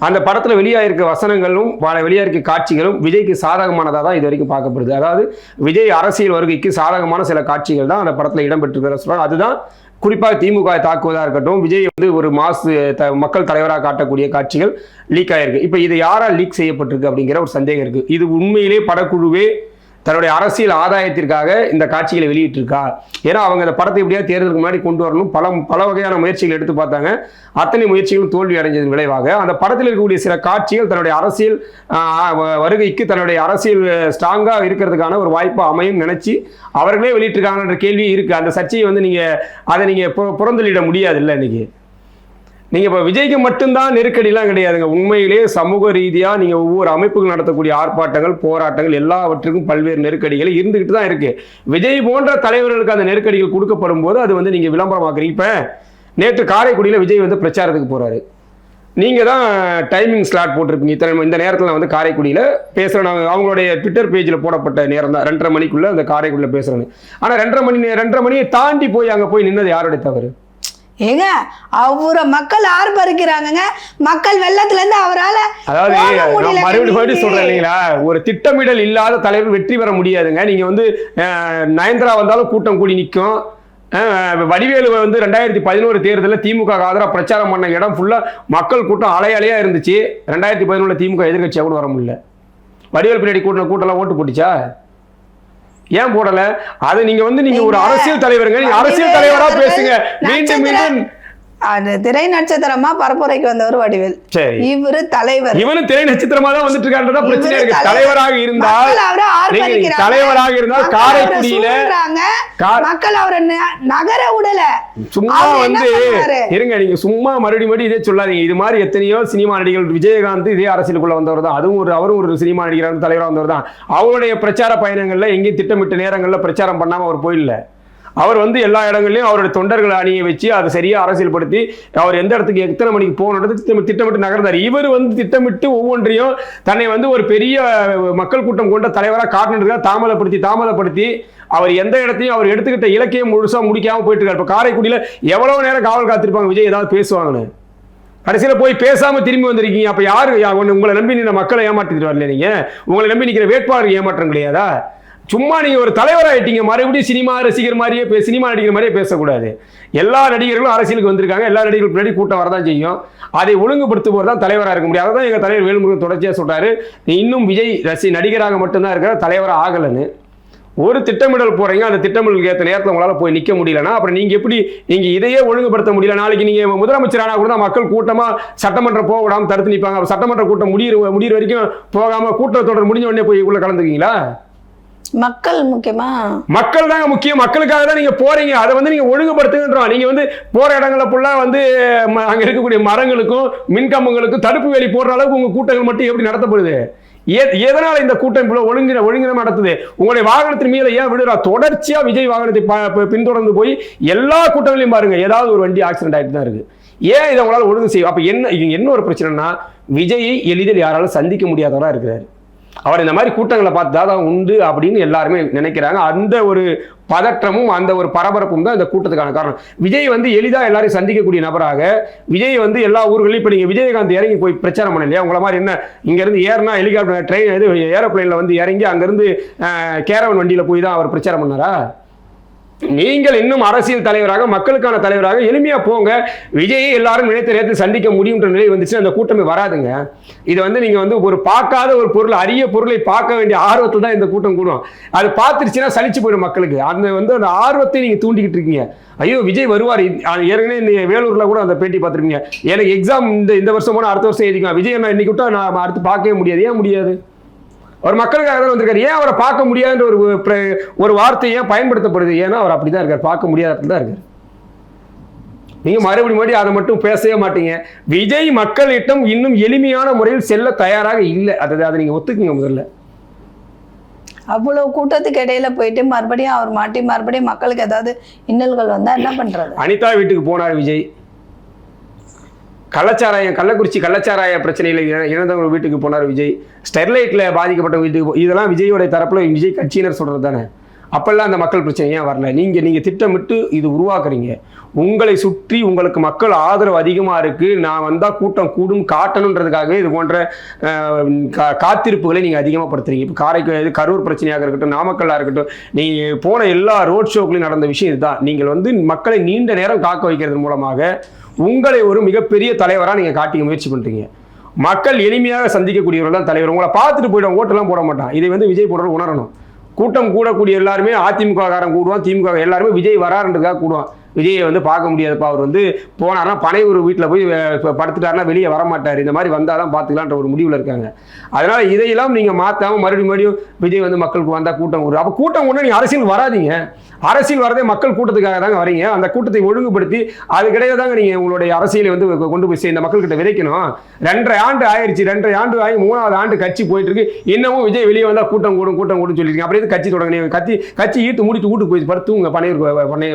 அந்த படத்தில் வெளியாகிருக்க வசனங்களும் வெளியாகிருக்க காட்சிகளும் விஜய்க்கு சாதகமானதாக தான் இது வரைக்கும் பார்க்கப்படுது. அதாவது விஜய் அரசியல் வருகைக்கு சாதகமான சில காட்சிகள் தான் அந்த படத்தில் இடம்பெற்றிருக்கிற சொல்கிறாங்க. அதுதான் குறிப்பாக திமுக தாக்குவதாக இருக்கட்டும், விஜய் வந்து ஒரு மக்கள் தலைவராக காட்டக்கூடிய காட்சிகள் லீக் ஆகிருக்கு. இப்போ இது யாரால் லீக் செய்யப்பட்டிருக்கு அப்படிங்கிற ஒரு சந்தேகம் இருக்குது. இது உண்மையிலே படக்குழுவே தன்னுடைய அரசியல் ஆதாயத்திற்காக இந்த காட்சிகளை வெளியிட்டிருக்கா? ஏன்னா அவங்க அந்த படத்தை எப்படியாவது தேர்தலுக்கு முன்னாடி கொண்டு வரணும் பல வகையான முயற்சிகள் எடுத்து பார்த்தாங்க. அத்தனை முயற்சிகளும் தோல்வி அடைஞ்சதன் விளைவாக அந்த படத்தில் இருக்கக்கூடிய சில காட்சிகள் தன்னுடைய அரசியல் வருகைக்கு தன்னுடைய அரசியல் ஸ்ட்ராங்காக இருக்கிறதுக்கான ஒரு வாய்ப்பு அமையும் நினைச்சு அவர்களே வெளியிட்டிருக்காங்கன்ற கேள்வி இருக்குது. அந்த சர்ச்சையை வந்து நீங்கள் புறந்தள்ளிட முடியாது. இல்லை இன்னைக்கு நீங்கள் இப்போ விஜய்க்கு மட்டும்தான் நெருக்கடிலாம் கிடையாதுங்க. உண்மையிலே சமூக ரீதியாக நீங்கள் ஒவ்வொரு அமைப்புகள் நடத்தக்கூடிய ஆர்ப்பாட்டங்கள் போராட்டங்கள் எல்லாவற்றுக்கும் பல்வேறு நெருக்கடிகள் இருந்துக்கிட்டு தான் இருக்குது. விஜய் போன்ற தலைவர்களுக்கு அந்த நெருக்கடிகள் கொடுக்கப்படும் போது அது வந்து நீங்கள் விளம்பரமாக்குறீங்க. இப்போ நேற்று காரைக்குடியில் விஜய் வந்து பிரச்சாரத்துக்கு போகிறாரு. நீங்கள் தான் டைமிங் ஸ்லாட் போட்டிருப்பீங்க, இந்த நேரத்தில் நான் வந்து காரைக்குடியில் பேசுகிறேன். அவங்களுடைய ட்விட்டர் பேஜில் போடப்பட்ட நேரம் தான் 2:30 மணிக்குள்ளே அந்த காரைக்குடியில் பேசுகிறேன்னு. ஆனால் 2:30 மணியை தாண்டி போய் அங்கே போய் நின்னது யாருடைய தவறு? ஏங்க அவரை மக்கள் ஆர்ப்பரிக்கிறாங்க. மக்கள் வெள்ளத்துல இருந்து அவரால், அதாவது மறுபடியும் சொல்றேன் இல்லைங்களா, ஒரு திட்டமிடல் இல்லாத தலைவர் வெற்றி பெற முடியாதுங்க. நீங்க வந்து நயன்தாரா வந்தாலும் கூட்டம் கூடி நிற்கும். வடிவேலு வந்து 2011 தேர்தலில் திமுக ஆதரவு பிரச்சாரம் பண்ண இடம் ஃபுல்லா மக்கள் கூட்டம் அலையா இருந்துச்சு. 2011 திமுக எதிர்கட்சியாக கூட வர முடியல. வடிவேல் பின்னாடி கூட்டம்லாம் ஓட்டு போட்டுச்சா? ஏன் போடல? அது நீங்க ஒரு அரசியல் தலைவருங்க, நீங்க அரசியல் தலைவரா பேசுங்க. மீண்டும் அது திரை நட்சத்திரமா பரப்புரைக்கு வந்தவர் வடிவேல். இவரு தலைவர், இவனும் திரை நட்சத்திரமா தான் வந்துட்டு இருக்கான்றதா பிரச்சனை இருக்கு. தலைவராக இருந்தால் காரைக்குடியில மக்கள் அவரை நகர விடல. சும்மா வந்து இருங்க, நீங்க சும்மா மறுபடியும் இதே சொல்லாதீங்க. இது மாதிரி எத்தனையோ சினிமா நடிகர்கள், விஜயகாந்த் இதே அரசியலுக்குள்ள வந்தவர் தான். அவரும் ஒரு சினிமா நடிகரான தலைவராக வந்தவர் தான். அவருடைய பிரச்சார பயணங்கள்ல எங்கேயும் திட்டமிட்ட நேரங்கள்ல பிரச்சாரம் பண்ணாம அவர் போயிடல. அவர் வந்து எல்லா இடங்கள்லையும் அவருடைய தொண்டர்களை அணியை வச்சு அதை சரியாக அரசியல்படுத்தி அவர் எந்த இடத்துக்கு எத்தனை மணிக்கு போகணுன்றது திட்டமிட்டு நகர்ந்தார். இவர் வந்து திட்டமிட்டு ஒவ்வொன்றையும் தன்னை வந்து ஒரு பெரிய மக்கள் கூட்டம் கொண்ட தலைவராக காட்டணுன்றதுக்காக தாமதப்படுத்தி அவர் எந்த இடத்தையும் அவர் எடுத்துக்கிட்ட இலக்கியம் முழுசாக முடிக்காமல் போயிட்டு இருக்காரு. இப்போ காரைக்குடியில் எவ்வளோ நேரம் காவல் காத்திருப்பாங்க விஜய் ஏதாவது பேசுவாங்கன்னு. கடைசியில் போய் பேசாமல் திரும்பி வந்திருக்கீங்க. அப்போ யாரு உங்களை நம்பி நின்ற மக்களை ஏமாற்றிட்டு வரல? நீங்கள் உங்களை நம்பி நிற்கிற வேட்பாளர் ஏமாற்றம் கிடையாதா? சும்மா நீங்கள் ஒரு தலைவராகிட்டீங்க, மறுபடியும் சினிமா ரசிகர் மாதிரியே சினிமா நடிகர் மாதிரியே பேசக்கூடாது. எல்லா நடிகர்களும் அரசியலுக்கு வந்திருக்காங்க. எல்லா நடிகர்களுக்கு முன்னாடி கூட்டம் வரதான் செய்யும். அதை ஒழுங்குபடுத்துவோர் தான் தலைவராக இருக்க முடியும். அதான் எங்கள் தலைவர் வேல்முருகன் தொடர்ச்சியாக சொல்கிறாரு, இன்னும் விஜய் நடிகராக மட்டும்தான் இருக்கிற தலைவராக ஆகலைன்னு. ஒரு திட்டமிடல் போகிறீங்க, அந்த திட்டமிடலுக்கு ஏற்ற நேரத்தில் உங்களால் போய் நிற்க முடியலன்னா அப்புறம் நீங்கள் எப்படி இதையே ஒழுங்குபடுத்த முடியல? நாளைக்கு நீங்கள் முதலமைச்சரானா கூட மக்கள் கூட்டமாக சட்டமன்றம் போக விடாமல் தடுத்து நிற்பாங்க. சட்டமன்ற கூட்டம் முடிகிற வரைக்கும் போகாமல் கூட்டத்தொடர் முடிஞ்ச உடனே போய் உள்ள கலந்துக்கீங்களா? மக்கள் முக்கியமா? மக்கள் தாங்க முக்கியம். மக்களுக்காக தான் நீங்க போறீங்க. அதை வந்து நீங்க ஒழுங்குபடுத்துங்கன்றோம். நீங்க வந்து போற இடங்கள்ல ஃபுல்லா வந்து அங்க இருக்கக்கூடிய மரங்களுக்கும் மின்கம்பங்களுக்கும் தடுப்பு வேலி போடுற அளவுக்கு உங்க கூட்டங்கள் மட்டும் எப்படி நடத்தப்படுது? எதனால இந்த கூட்டம் ஒழுங்கினமா நடத்துது? உங்களுடைய வாகனத்தின் மீது ஏன் விடுறா? தொடர்ச்சியா விஜய் வாகனத்தை பின்தொடர்ந்து போய் எல்லா கூட்டங்களையும் பாருங்க, ஏதாவது ஒரு வண்டி ஆக்சிடென்ட் ஆகிட்டு தான் இருக்கு. ஏன் இதை உங்களால் ஒழுங்கு செய்யும்? அப்ப என்ன ஒரு பிரச்சனைனா, விஜயை எளிதில் யாராலும் சந்திக்க முடியாதவரா இருக்கிறாரு. அவர் இந்த மாதிரி கூட்டங்களை பார்த்து தான் உண்டு அப்படின்னு எல்லாருமே நினைக்கிறாங்க. அந்த ஒரு பதற்றமும் அந்த ஒரு பரபரப்பும் தான் இந்த கூட்டத்துக்கான காரணம். விஜய் வந்து எளிதாக எல்லாரையும் சந்திக்கக்கூடிய நபராக விஜய் வந்து எல்லா ஊர்களையும் இப்போ நீங்கள் விஜயகாந்த் இறங்கி போய் பிரச்சாரம் பண்ணலையா? உங்களை மாதிரி என்ன இங்கேருந்து ஏறினா ஹெலிகாப்டர் ட்ரெயின் ஏரோப்ளைனில் வந்து இறங்கி அங்கேருந்து கேரவன் வண்டியில் போய் தான் அவர் பிரச்சாரம் பண்ணாரா? நீங்கள் இன்னும் அரசியல் தலைவராக மக்களுக்கான தலைவராக எளிமையா போங்க. விஜயை எல்லாரும் நினைத்த நேரத்தில் சந்திக்க முடியும்ன்ற நிலை வந்துச்சு, அந்த கூட்டமே வராதுங்க. இது வந்து நீங்க வந்து ஒரு பார்க்காத ஒரு பொருள், அரிய பொருளை பார்க்க வேண்டிய ஆர்வத்தில் தான் இந்த கூட்டம் கூடும். அது பார்த்துருச்சுன்னா சலிச்சு போயிடும் மக்களுக்கு. அந்த ஆர்வத்தை நீங்க தூண்டிக்கிட்டு இருக்கீங்க. ஐயோ விஜய் வருவார். ஏற்கனவே இந்த வேலூர்ல கூட அந்த பேட்டி பார்த்துருக்கீங்க. எனக்கு எக்ஸாம் இந்த வருஷம் போனால் அடுத்த வருஷம் எழுதிக்கலாம், விஜய் நான் இன்னைக்கு விட்டா நான் அடுத்து பார்க்கவே முடியாது. ஏன் முடியாது? அவர் மக்களுக்காக தான் வந்திருக்காரு. ஏன் அவரை பார்க்க முடியாதுன்ற ஒரு வார்த்தை ஏன் பயன்படுத்தப்படுது? ஏன்னா அவர் அப்படிதான் இருக்கார், பார்க்க முடியாத தான் இருக்கார். நீங்க மறுபடியும் அதை மட்டும் பேசவே மாட்டீங்க. விஜய் மக்களிடம் இன்னும் எளிமையான முறையில் செல்ல தயாராக இல்லை. அதை நீங்க ஒத்துக்குங்க. முதல்ல அவ்வளவு கூட்டத்துக்கு இடையில போயிட்டு மறுபடியும் அவர் மாட்டி மறுபடியும் மக்களுக்கு ஏதாவது இன்னல்கள் வந்தா என்ன பண்றது? அனிதா வீட்டுக்கு போனார் விஜய். கள்ளக்குறிச்சி கள்ளச்சாராய பிரச்சனையில் இறந்தவங்க வீட்டுக்கு போனார் விஜய். ஸ்டெர்லைட்டில் பாதிக்கப்பட்ட வீட்டுக்கு இதெல்லாம் விஜயோடைய தரப்பில் விஜய் கட்சியினர் சொல்கிறது தானே. அப்பெல்லாம் அந்த மக்கள் பிரச்சனை ஏன் வரல? நீங்கள் திட்டமிட்டு இது உருவாக்குறீங்க. உங்களை சுற்றி உங்களுக்கு மக்கள் ஆதரவு அதிகமாக இருக்குது, நான் வந்தால் கூட்டம் கூடும் காட்டணுன்றதுக்காகவே இது போன்ற காத்திருப்புகளை நீங்கள் அதிகமாக படுத்துறீங்க. இப்போ கரூர் பிரச்சனையாக இருக்கட்டும், நாமக்கல்லாக இருக்கட்டும், நீங்கள் போன எல்லா ரோட் ஷோக்களையும் நடந்த விஷயம் இதுதான். நீங்கள் வந்து மக்களை நீண்ட நேரம் காக்க வைக்கிறது மூலமாக உங்களை ஒரு மிகப்பெரிய தலைவராக நீங்கள் காட்டிக்க முயற்சி பண்ணுறீங்க. மக்கள் எளிமையாக சந்திக்கக்கூடியவர்கள் தான் தலைவர். உங்களை பார்த்துட்டு போய்டும், ஓட்டெல்லாம் போட மாட்டான். இதை வந்து விஜய் போடுறது உணரணும். கூட்டம் கூடக்கூடிய எல்லாருமே அதிமுக காரன் கூடுவான், திமுக எல்லாருமே விஜய் வராருன்றதுக்காக கூடுவான். விஜயை வந்து பார்க்க முடியாதுப்பா, அவர் வந்து போனார்னா பனை ஒரு வீட்டில் போய் படுத்துட்டாருன்னா வெளியே வரமாட்டார், இந்த மாதிரி வந்தால் தான் பார்த்துக்கலான்ற ஒரு முடிவில் இருக்காங்க. அதனால் இதையெல்லாம் நீங்கள் மாற்றாமல் மறுபடியும் விஜய் வந்து மக்களுக்கு வந்தால் கூட்டம் கூடும். அப்போ கூட்டம் கூட நீங்கள் அரசியல் வராதிங்க. அரசியல் வரதே மக்கள் கூட்டத்துக்காக தாங்க வரீங்க. அந்த கூட்டத்தை ஒழுங்குபடுத்தி அதுக்கிடையே தாங்க நீங்கள் உங்களுடைய அரசியலை வந்து கொண்டு போய் இந்த மக்கள்கிட்ட விதைக்கணும். 2.5 ஆண்டு ஆயிடுச்சு, 2.5 ஆண்டு ஆகி 3வது ஆண்டு கட்சி போயிட்டு இருக்கு. இன்னமும் விஜய் வெளியே வந்தால் கூட்டம் கூடும் சொல்லியிருக்கீங்க. அப்படியே கட்சி தொடங்க, கட்சி ஈட்டு மூடிட்டு வீட்டுக்கு போய் படுத்துங்க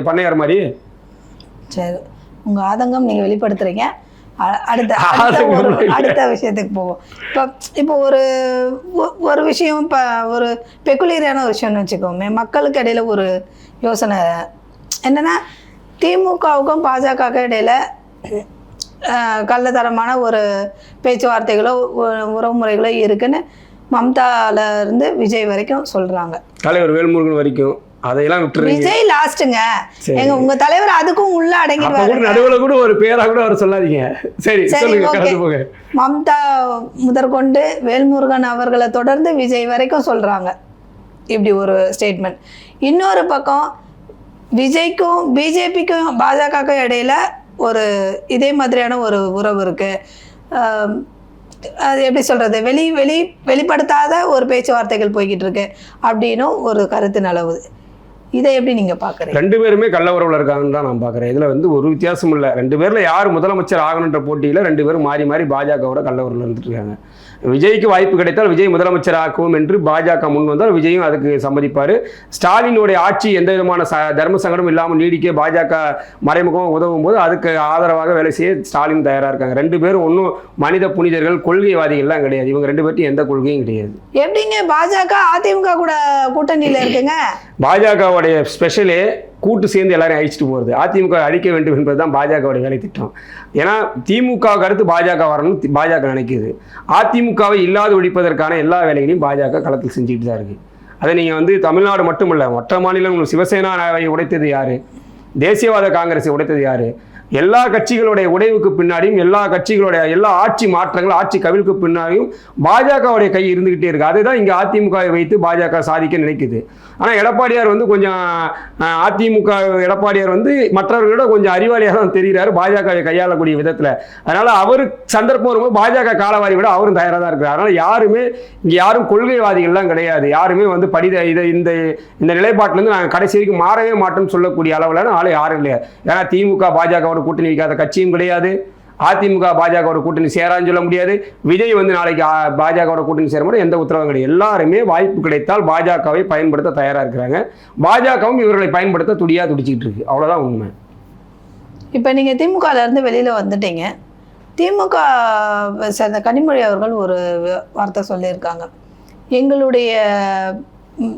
பண்ணையார் மாதிரி. சரி, உங்கள் ஆதங்கம் நீங்கள் வெளிப்படுத்துறீங்க. அடுத்த விஷயத்துக்கு போவோம். இப்போ ஒரு விஷயம், இப்போ ஒரு பெக்குலியரான ஒரு விஷயம்னு வச்சுக்கோமே, மக்களுக்கு இடையில ஒரு யோசனை என்னன்னா, திமுகவுக்கும் பாஜகவுக்கும் இடையில கள்ளத்தரமான ஒரு பேச்சுவார்த்தைகளோ உறவுமுறைகளோ இருக்குன்னு மம்தால இருந்து விஜய் வரைக்கும் சொல்றாங்க, தலைவர் வேல்முருகன் வரைக்கும். அதையெல்லாம் விட்டுறீங்க. விஜய் லாஸ்ட்டுங்க, எங்க உங்க தலைவர் அதுக்கும் உள்ள அடங்கிடுவாரு. நடுவுல கூட ஒரு பேரா கூட அவர் சொல்லாதீங்க. சரி, சொல்லுங்க. மம்தா முதற்கொண்டு வேல்முருகன் அவர்களை தொடர்ந்து விஜய் வரைக்கும் சொல்றாங்க இப்படி ஒரு ஸ்டேட்மெண்ட். இன்னொரு பக்கம் விஜய்க்கும் பிஜேபிக்கும் பாஜகவுக்கும் இடையில ஒரு இதே மாதிரியான ஒரு உறவு இருக்கு. அது எப்படி சொல்றது, வெளிப்படுத்தாத ஒரு பேச்சுவார்த்தைகள் போய்கிட்டு இருக்கு அப்படின்னு ஒரு கருத்து நிலவுது. இதை எப்படி நீங்க பாக்குறீங்க? 2 பேருமே கள்ள உறவுல இருக்காங்கன்னு தான் நான் பாக்குறேன். இதுல வந்து ஒரு வித்தியாசம் இல்லை. 2 பேர்ல யார் முதலமைச்சர் ஆகணுன்ற போட்டியில 2 பேரும் மாறி மாறி பாஜகவோட கள்ள உறவுல இருந்துட்டு இருக்காங்க. விஜய்க்கு வாய்ப்பு கிடைத்தால் விஜய் முதலமைச்சர் ஆக்குவோம் என்று பாஜக முன் வந்தால் விஜயும் அதுக்கு சம்மதிப்பார். ஸ்டாலினுடைய ஆட்சி எந்த விதமான தர்ம சங்கடம் இல்லாமல் நீடிக்க பாஜக மறைமுகமாக உதவும் போது அதுக்கு ஆதரவாக வேலை செய்ய ஸ்டாலின் தயாராக இருக்காங்க. 2 பேரும் ஒன்றும் மனித புனிதர்கள், கொள்கைவாதிகள்லாம் கிடையாது. இவங்க 2 பேர்ட்டும் எந்த கொள்கையும் கிடையாது. எப்படிங்க பாஜக அதிமுக கூட கூட்டணியில் இருக்குங்க? பாஜகவுடைய ஸ்பெஷலே கூட்டு சேர்ந்து எல்லாரும் அழிச்சிட்டு போகிறது. அதிமுக அழிக்க வேண்டும் என்பது தான் பாஜகவுடைய வேலை திட்டம். ஏன்னா திமுகவுக்கு அடுத்து பாஜக வரணும்னு பாஜக நினைக்குது. அதிமுகவை இல்லாது ஒழிப்பதற்கான எல்லா வேலைகளையும் பாஜக களத்தில் செஞ்சுட்டு தான் இருக்குது. அதை நீங்கள் வந்து தமிழ்நாடு மட்டுமல்ல, மற்ற மாநிலங்களும் சிவசேனாவை உடைத்தது யார்? தேசியவாத காங்கிரஸை உடைத்தது யார்? எல்லா கட்சிகளுடைய உடைவுக்கு பின்னாடியும் எல்லா ஆட்சி மாற்றங்கள், ஆட்சி கவிழ்க்கு பின்னாடியும் பாஜகவுடைய கை இருந்துகிட்டே இருக்கு. அதுதான் இங்கே அதிமுகவை வைத்து பாஜக சாதிக்க நினைக்குது. ஆனால் எடப்பாடியார் வந்து கொஞ்சம் அதிமுக எடப்பாடியார் வந்து மற்றவர்களோட கொஞ்சம் அறிவாளியாக தான் தெரிகிறாரு பாஜகவை கையாளக்கூடிய விதத்தில். அதனால அவர் சந்தர்ப்பம் வரும்போது பாஜக காலவாரி விட அவரும் தயாராக தான் இருக்கிறார். அதனால யாரும் கொள்கைவாதிகள்லாம் கிடையாது. யாருமே வந்து இந்த நிலைப்பாட்டிலேருந்து நாங்கள் கடைசி வரைக்கும் மாறவே மாட்டோம்னு சொல்லக்கூடிய அளவில் ஆளே யாரும் இல்லையா. ஏன்னா திமுக பாஜகவோட கூட்டணி வைக்காத கட்சியும் கிடையாது. அதிமுக பாஜகவோட கூட்டணி சேரான்னு சொல்ல முடியாது. விஜய் வந்து நாளைக்கு பாஜகவோட கூட்டணி சேரும்போது எந்த உத்தரவும் கிடையாது. எல்லாருமே வாய்ப்பு கிடைத்தால் பாஜகவை பயன்படுத்த தயாராக இருக்கிறாங்க. பாஜகவும் இவர்களை பயன்படுத்த துடிச்சிக்கிட்டு இருக்கு. அவ்வளோதான் உண்மை. இப்போ நீங்கள் திமுகலேருந்து வெளியில் வந்துட்டீங்க. திமுக சேர்ந்த கனிமொழி அவர்கள் ஒரு வார்த்தை சொல்லியிருக்காங்க,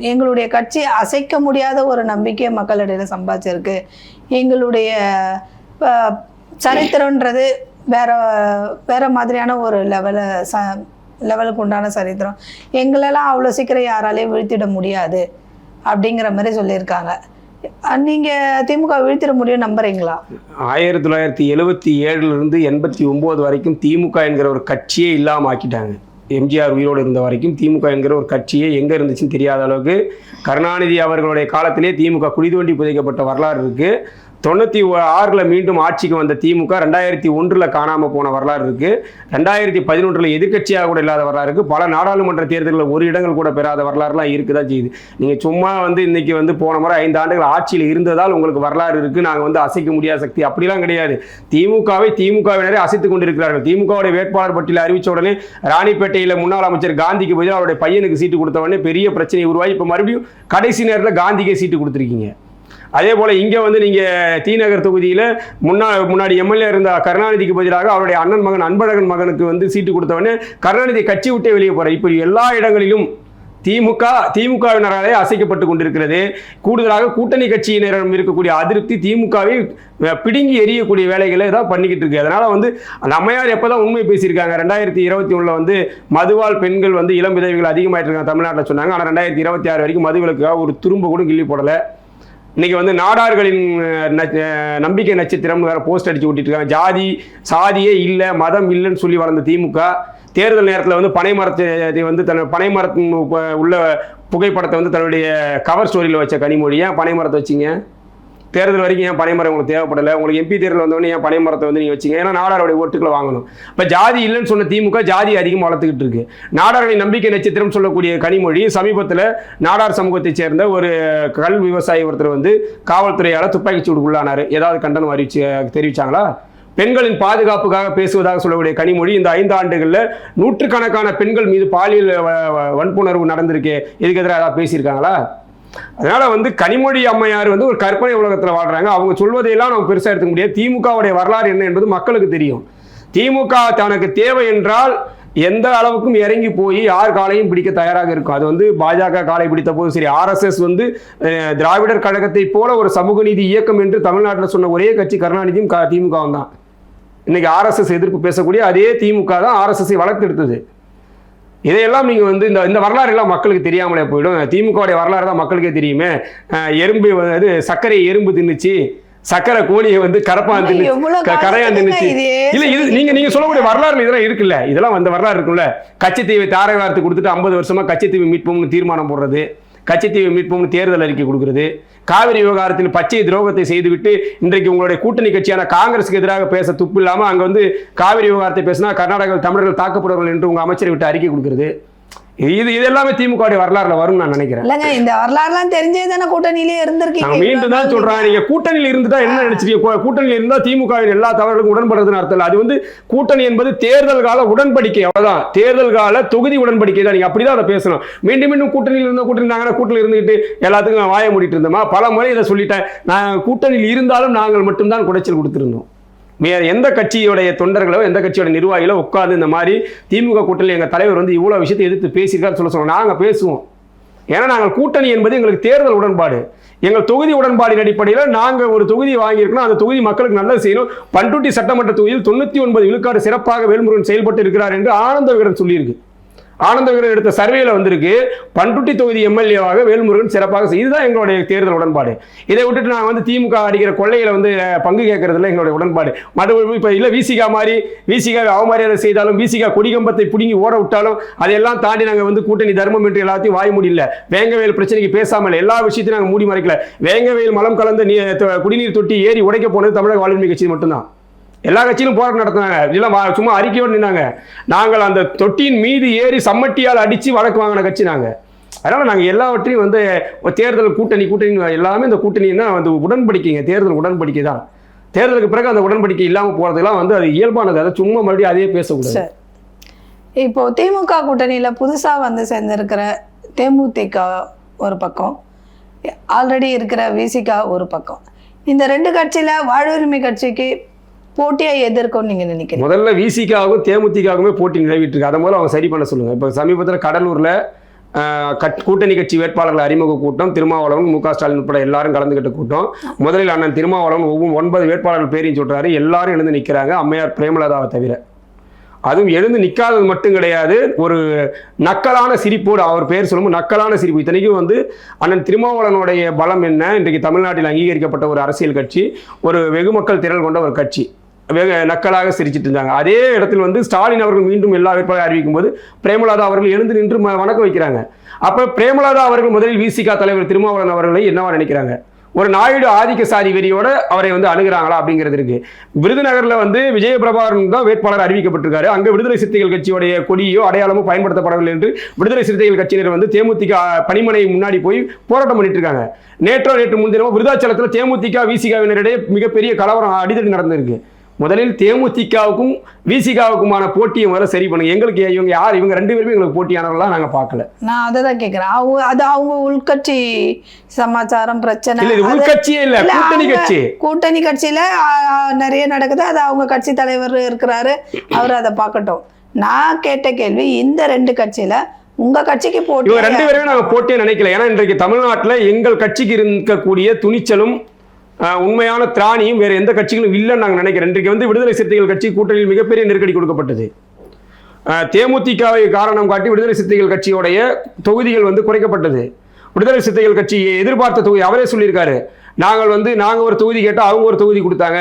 எங்களுடைய கட்சி அசைக்க முடியாத ஒரு நம்பிக்கை மக்களிடையில சம்பாதிச்சிருக்கு. எங்களுடைய சரித்திரன்றது வேற மாதிரியான ஒரு லெவலுக்கு உண்டான சரித்திரம். எங்களெல்லாம் அவ்வளோ சீக்கிரம் யாராலையும் வீழ்த்திட முடியாது அப்படிங்கிற மாதிரி சொல்லியிருக்காங்க. நீங்கள் திமுக வீழ்த்திட முடியும் நம்புறீங்களா? 1977 89 வரைக்கும் திமுக என்கிற ஒரு கட்சியே இல்லாமல் ஆக்கிட்டாங்க. எம்ஜிஆர் உயிரோடு இருந்த வரைக்கும் திமுக என்கிற ஒரு கட்சியே எங்கே இருந்துச்சுன்னு தெரியாத அளவுக்கு கருணாநிதி அவர்களுடைய காலத்திலே திமுக குழி தோண்டி புதைக்கப்பட்ட வரலாறு இருக்குது. 96 மீண்டும் ஆட்சிக்கு வந்த திமுக 2001 காணாமல் போன வரலாறு இருக்குது. 2011 எதிர்க்கட்சியாக கூட இல்லாத வரலாறு இருக்குது. பல நாடாளுமன்ற தேர்தலில் ஒரு இடங்கள் கூட பெறாத வரலாறுலாம் இருக்குதான் செய்யுது. நீங்கள் சும்மா வந்து இன்றைக்கி வந்து போன முறை 5 ஆண்டுகள் ஆட்சியில் இருந்ததால் உங்களுக்கு வரலாறு இருக்குது, நாங்கள் வந்து அசைக்க முடியாத சக்தி அப்படிலாம் கிடையாது. திமுகவினரே அசைத்து கொண்டிருக்கிறார்கள். திமுகவுடைய வேட்பாளர் பட்டியலை அறிவித்த உடனே ராணிப்பேட்டையில் முன்னாள் அமைச்சர் காந்திக்கு பதிலாக அவருடைய பையனுக்கு சீட்டு கொடுத்த உடனே பெரிய பிரச்சனை உருவாகி இப்போ மறுபடியும் கடைசி நேரத்தில் காந்திக்கே சீட்டு கொடுத்துருக்கீங்க. அதே போல் இங்கே வந்து நீங்கள் தீநகர் தொகுதியில் முன்னாடி எம்எல்ஏ இருந்த கருணாநிதிக்கு பதிலாக அவருடைய அண்ணன் மகன் அன்பழகன் மகனுக்கு வந்து சீட்டு கொடுத்தவொடனே கருணாநிதி கட்சி விட்டே வெளியே போகிறார். இப்படி எல்லா இடங்களிலும் திமுகவினராலே அசைக்கப்பட்டு கொண்டிருக்கிறது. கூடுதலாக கூட்டணி கட்சியினரிடம் இருக்கக்கூடிய அதிருப்தி திமுகவை பிடுங்கி எறியக்கூடிய வேலைகளை தான் பண்ணிக்கிட்டு இருக்கு. அதனால வந்து அந்த அம்மையார் எப்போதான் உண்மை பேசியிருக்காங்க, 2021 வந்து மதுவால் பெண்கள் வந்து இளம் விதவைகள் அதிகமாயிட்டு இருக்காங்க தமிழ்நாட்டில் சொன்னாங்க. ஆனால் 2026 வரைக்கும் மதுவிலக்காக ஒரு துரும்ப கூட கிள்ளி போடலை. இன்னைக்கு வந்து நாடார்களின் நம்பிக்கை நட்சத்திரம் வேற போஸ்ட் அடிச்சு விட்டுட்டு இருக்காங்க. சாதியே இல்லை, மதம் இல்லைன்னு சொல்லி வளர்ந்த திமுக தேர்தல் நேரத்தில் வந்து பனைமரத்தை வந்து பனைமரத்தின் உள்ள புகைப்படத்தை வந்து தன்னுடைய கவர் ஸ்டோரியில் வச்ச கனிமொழி. ஏன் பனைமரத்தை வச்சிங்க? தேர்தல் வரைக்கும் ஏன் பனைமரம் உங்களுக்கு தேவைப்படலை? உங்களுக்கு MP தேர்தல் வந்தோடனே ஏன் பனைமரத்தை வந்து நீங்கள் வச்சிங்க? ஏன்னா நாடாருடைய ஓட்டுக்களை வாங்கணும். இப்போ ஜாதி இல்லைன்னு சொன்ன திமுக ஜாதி அதிகமாக வளர்த்துக்கிட்டு இருக்கு. நாடார்களின் நம்பிக்கை நட்சத்திரம் சொல்லக்கூடிய கனிமொழி சமீபத்தில் நாடார் சமூகத்தைச் சேர்ந்த ஒரு கல் விவசாயி ஒருத்தர் வந்து காவல்துறையால் துப்பாக்கிச்சூடு உள்ளானார். ஏதாவது கண்டனம் தெரிவிச்சாங்களா? பெண்களின் பாதுகாப்புக்காக பேசுவதாக சொல்லக்கூடிய கனிமொழி இந்த 5 ஆண்டுகளில் நூற்றுக்கணக்கான பெண்கள் மீது பாலியல் வன்புணர்வு நடந்திருக்கு, இதுக்கு எதிராக ஏதாவது பேசியிருக்காங்களா? அதனால வந்து கனிமொழி அம்மையார் வந்து ஒரு கற்பனை உலகத்தில் வாழ்றாங்க. அவங்க சொல்வதையெல்லாம் நம்ம பெருசாக எடுத்துக்க முடியாது. திமுகவுடைய வரலாறு என்ன என்பது மக்களுக்கு தெரியும். திமுக தனக்கு தேவை என்றால் எந்த அளவுக்கும் இறங்கி போய் யார் காலையும் பிடிக்க தயாராக இருக்கும். அது வந்து பாஜக காலை பிடித்த போது சரி, RSS வந்து திராவிடர் கழகத்தை போல ஒரு சமூக நீதி இயக்கம் என்று தமிழ்நாட்டில் சொன்ன ஒரே கட்சி கருணாநிதியும் திமுகவும் தான். இன்னைக்கு RSS எதிர்ப்பு பேசக்கூடிய அதே திமுக தான் RSS-ஐ வளர்த்தெடுத்தது. இதையெல்லாம் நீங்கள் வந்து இந்த வரலாறு எல்லாம் மக்களுக்கு தெரியாமலே போயிடும். திமுகவுடைய வரலாறு தான் மக்களுக்கே தெரியுமே. எறும்பு வந்து சர்க்கரை எறும்பு தின்னுச்சு, சக்கரை கோழியை வந்து கரப்பான் கரையான் தின்னுச்சு. இல்ல இது நீங்க சொல்லக்கூடிய வரலாறு இதெல்லாம் இருக்குல்ல, இதெல்லாம் அந்த வரலாறு இருக்குல்ல. கச்சத்தீவை தாரை வார்த்து கொடுத்துட்டு 50 வருஷமா கச்சத்தீவை மீட்போம்னு தீர்மானம் போடுறது, கச்சத்தீவை மீட்போம்னு தேர்தல் அறிக்கை கொடுக்கிறது, காவிரி விவகாரத்தில் பச்சை துரோகத்தை செய்துவிட்டு இன்றைக்கு உங்களுடைய கூட்டணி கட்சியான காங்கிரஸுக்கு எதிராக பேச துப்பு இல்லாமல் அங்கே வந்து காவிரி விவகாரத்தை பேசினா கர்நாடகாவில் தமிழர்கள் தாக்கப்படுவார்கள் என்று உங்கள் அமைச்சரை விட்டு அறிக்கை கொடுக்கிறது. இது எல்லாமே திமுக வரலாறுல வரும் நான் நினைக்கிறேன். இல்லங்க, இந்த வரலாறுலாம் தெரிஞ்சே தானே கூட்டணியிலே இருந்திருக்கீங்க. மீண்டும் தான் சொல்றேன், நீங்க கூட்டணியில் இருந்துட்டா என்ன நினைச்சிருக்கீங்க? கூட்டணியில் இருந்தா திமுகவின் எல்லா தவறுகளுக்கும் உடன்படுறதுன்னு அர்த்தம் இல்லை. அது வந்து கூட்டணி என்பது தேர்தல் கால உடன்படிக்கை, அவ்வளவுதான். தேர்தல் கால தொகுதி உடன்படிக்கை தான். நீங்க அப்படிதான் அதை பேசணும். மீண்டும் கூட்டணியில் இருந்தா கூட்டணியில் இருந்துட்டு எல்லாத்துக்கும் வாய மூடிட்டு இருந்தோமா? பல முறை இதை சொல்லிட்டேன். நான் கூட்டணியில் இருந்தாலும் நாங்கள் மட்டும்தான் குடைச்சல் கொடுத்திருந்தோம். வேறு எந்த கட்சியோடைய தொண்டர்களோ எந்த கட்சியோட நிர்வாகிகளோ உட்காந்து இந்த மாதிரி திமுக கூட்டணியில் எங்கள் தலைவர் வந்து இவ்வளோ விஷயத்தை எதிர்த்து பேசியிருக்காரு சொல்ல நாங்கள் பேசுவோம். ஏன்னா நாங்கள் கூட்டணி என்பது எங்களுக்கு தேர்தல் உடன்பாடு. எங்கள் தொகுதி உடன்பாடின் அடிப்படையில் நாங்கள் ஒரு தொகுதி வாங்கியிருக்கணும். அந்த தொகுதி மக்களுக்கு நல்லது செய்யணும். பண்ருட்டி சட்டமன்ற தொகுதியில் 99 விழுக்காடு சிறப்பாக வேல்முருகன் செயல்பட்டு இருக்கிறார் என்று ஆனந்த விகடன் சொல்லியிருக்கு. ஆனந்த விகடன் எடுத்த சர்வேல வந்திருக்கு பண்ருட்டி தொகுதி எம்எல்ஏவாக வேல்முருகன் சிறப்பாக. இதுதான் எங்களுடைய தேர்தல் உடன்பாடு. இதை விட்டுட்டு நான் வந்து திமுக அடிக்கிற கொள்ளையில வந்து பங்கு கேட்கறதுல எங்களுடைய உடன்பாடு. மறுபடியும் இப்போ இல்லை விசிகா மாதிரி விசிகா அவமரியாதை செய்தாலும் விசிகா கொடிகம்பத்தை பிடுங்கி ஓட விட்டாலும் அதையெல்லாம் தாண்டி நாங்கள் வந்து கூட்டணி தர்மம் என்று எல்லாத்தையும் வாய் முடியல. வேங்கவேல் பிரச்சனைக்கு பேசாமல் எல்லா விஷயத்தையும் நாங்கள் மூடி மறைக்கல. வேங்கவேல் மலம் கலந்த குடிநீர் தொட்டி ஏறி உடைக்க போனது தமிழக வாழ்வுரிமை கட்சி மட்டும்தான். எல்லா கட்சியிலும் போராட்டம் நடத்தினாங்க. இதெல்லாம் சும்மா அறிக்கையோடு நின்னாங்க. நாங்கள் அந்த தொட்டியின் மீது ஏறி சம்மட்டியால் அடித்து வழக்கு வாங்கின கட்சி நாங்கள். அதனால் நாங்கள் எல்லாவற்றையும் வந்து தேர்தல் கூட்டணி எல்லாமே இந்த கூட்டணின்னா வந்து உடன்படிக்கைங்க, தேர்தல் உடன்படிக்கை தான். தேர்தலுக்கு பிறகு அந்த உடன்படிக்கை இல்லாமல் போகிறதுலாம் வந்து அது இயல்பானது. அதை சும்மா மறுபடியும் அதே பேசக்கூடாது. இப்போ திமுக கூட்டணியில் புதுசாக வந்து சேர்ந்திருக்கிற தேமுதிக ஒரு பக்கம், ஆல்ரெடி இருக்கிற விசிகா ஒரு பக்கம். இந்த 2 கட்சியில் வாழ்வுரிமை கட்சிக்கு போட்டியை எதிர்க்கும் நீங்க நினைக்கிறீங்க? முதல்ல விசிகாவும் தேமுதிகவுமே போட்டி நிலவிட்டு இருக்கு. அதை முதல்ல அவங்க சரி பண்ண சொல்லுங்க. இப்போ சமீபத்தில் கடலூர்ல கூட்டணி கட்சி வேட்பாளர்கள் அறிமுக கூட்டம், திருமாவளவன் MK ஸ்டாலின் உட்பட எல்லாரும் கலந்துகிட்ட கூட்டம். முதலில் அண்ணன் திருமாவளவன் 9 வேட்பாளர்கள் பேரையும் சொல்றாரு. எல்லாரும் எழுந்து நிற்கிறாங்க, அம்மையார் பிரேமலதாவை தவிர. அதுவும் எழுந்து நிற்காதது மட்டும் கிடையாது, ஒரு நக்கலான சிரிப்போடு, அவர் பேர் சொல்லும்போது நக்கலான சிரிப்பு. இத்தனைக்கும் வந்து அண்ணன் திருமாவளவனுடைய பலம் என்ன, இன்றைக்கு தமிழ்நாட்டில் அங்கீகரிக்கப்பட்ட ஒரு அரசியல் கட்சி, ஒரு வெகு மக்கள் திரள் கொண்ட ஒரு கட்சி, நக்கலாக சிரிச்சிட்டு இருந்தாங்க. அதே இடத்தில் வந்து ஸ்டாலின் அவர்கள் மீண்டும் எல்லா வேட்பாளரை அறிவிக்கும் போது பிரேமலதா அவர்கள் எழுந்து நின்று வணக்கம் வைக்கிறாங்க. அப்ப பிரேமலதா அவர்கள் முதலில் விசிகா தலைவர் திருமாவளவன் அவர்களை என்னவா நினைக்கிறாங்க? ஒரு நாயுடு ஆதிக்க சாதி வெறியோட அவரை வந்து அணுகிறாங்களா அப்படிங்கிறது இருக்கு. விருதுநகர்ல வந்து விஜயபிரபாகரன் தான் வேட்பாளர் அறிவிக்கப்பட்டிருக்காரு. அங்க விடுதலை சிறுத்தைகள் கட்சியோடைய கொடியோ அடையாளமோ பயன்படுத்தப்படவில்லை என்று விடுதலை சிறுத்தைகள் கட்சியினர் வந்து தேமுதிக பணிமனை முன்னாடி போய் போராட்டம் பண்ணிட்டு இருக்காங்க. நேற்று முன்தினமும் விருதாச்சலத்தில் தேமுதிக விசிகாவினரிடையே மிகப்பெரிய கலவரம் அடிதடி நடந்திருக்கு. முதலில் தேமுதிகவுக்கும் விசிகாவுக்குமான போட்டியை முதல்ல சரி பண்ணுங்க. எங்களுக்கு இவங்க யார், இவங்க 2 பேருமே எங்களுக்கு போட்டியானவர்களாம் நாங்கள் பார்க்கல. நான் அதை தான் கேட்குறேன். அவங்க உள்கட்சி சமாச்சாரம் பிரச்சனை. உள்கட்சியே இல்லை, கூட்டணி கட்சி. கூட்டணி கட்சியில நிறைய நடக்குது. அது அவங்க கட்சி தலைவர் இருக்கிறாரு, அவர் அதை பார்க்கட்டும். நான் கேட்ட கேள்வி, இந்த 2 கட்சியில உங்க கட்சிக்கு போட்டி இவங்க 2 பேருமே நாங்கள் போட்டியே நினைக்கல. ஏன்னா இன்றைக்கு தமிழ்நாட்டில் எங்கள் கட்சிக்கு இருக்கக்கூடிய துணிச்சலும் உண்மையான திராணியும் வேற எந்த கட்சிகளும் இல்லைன்னு நாங்கள் நினைக்கிறேன். இன்றைக்கு வந்து விடுதலை சிறுத்தைகள் கட்சி கூட்டணியில் மிகப்பெரிய நெருக்கடி கொடுக்கப்பட்டது. தேமுதிகவை காரணம் காட்டி விடுதலை சிறுத்தைகள் கட்சியோடைய தொகுதிகள் வந்து குறைக்கப்பட்டது. விடுதலை சிறுத்தைகள் கட்சி எதிர்பார்த்த தொகுதி அவரே சொல்லியிருக்காரு, நாங்கள் ஒரு தொகுதி கேட்டால் அவங்க ஒரு தொகுதி கொடுத்தாங்க,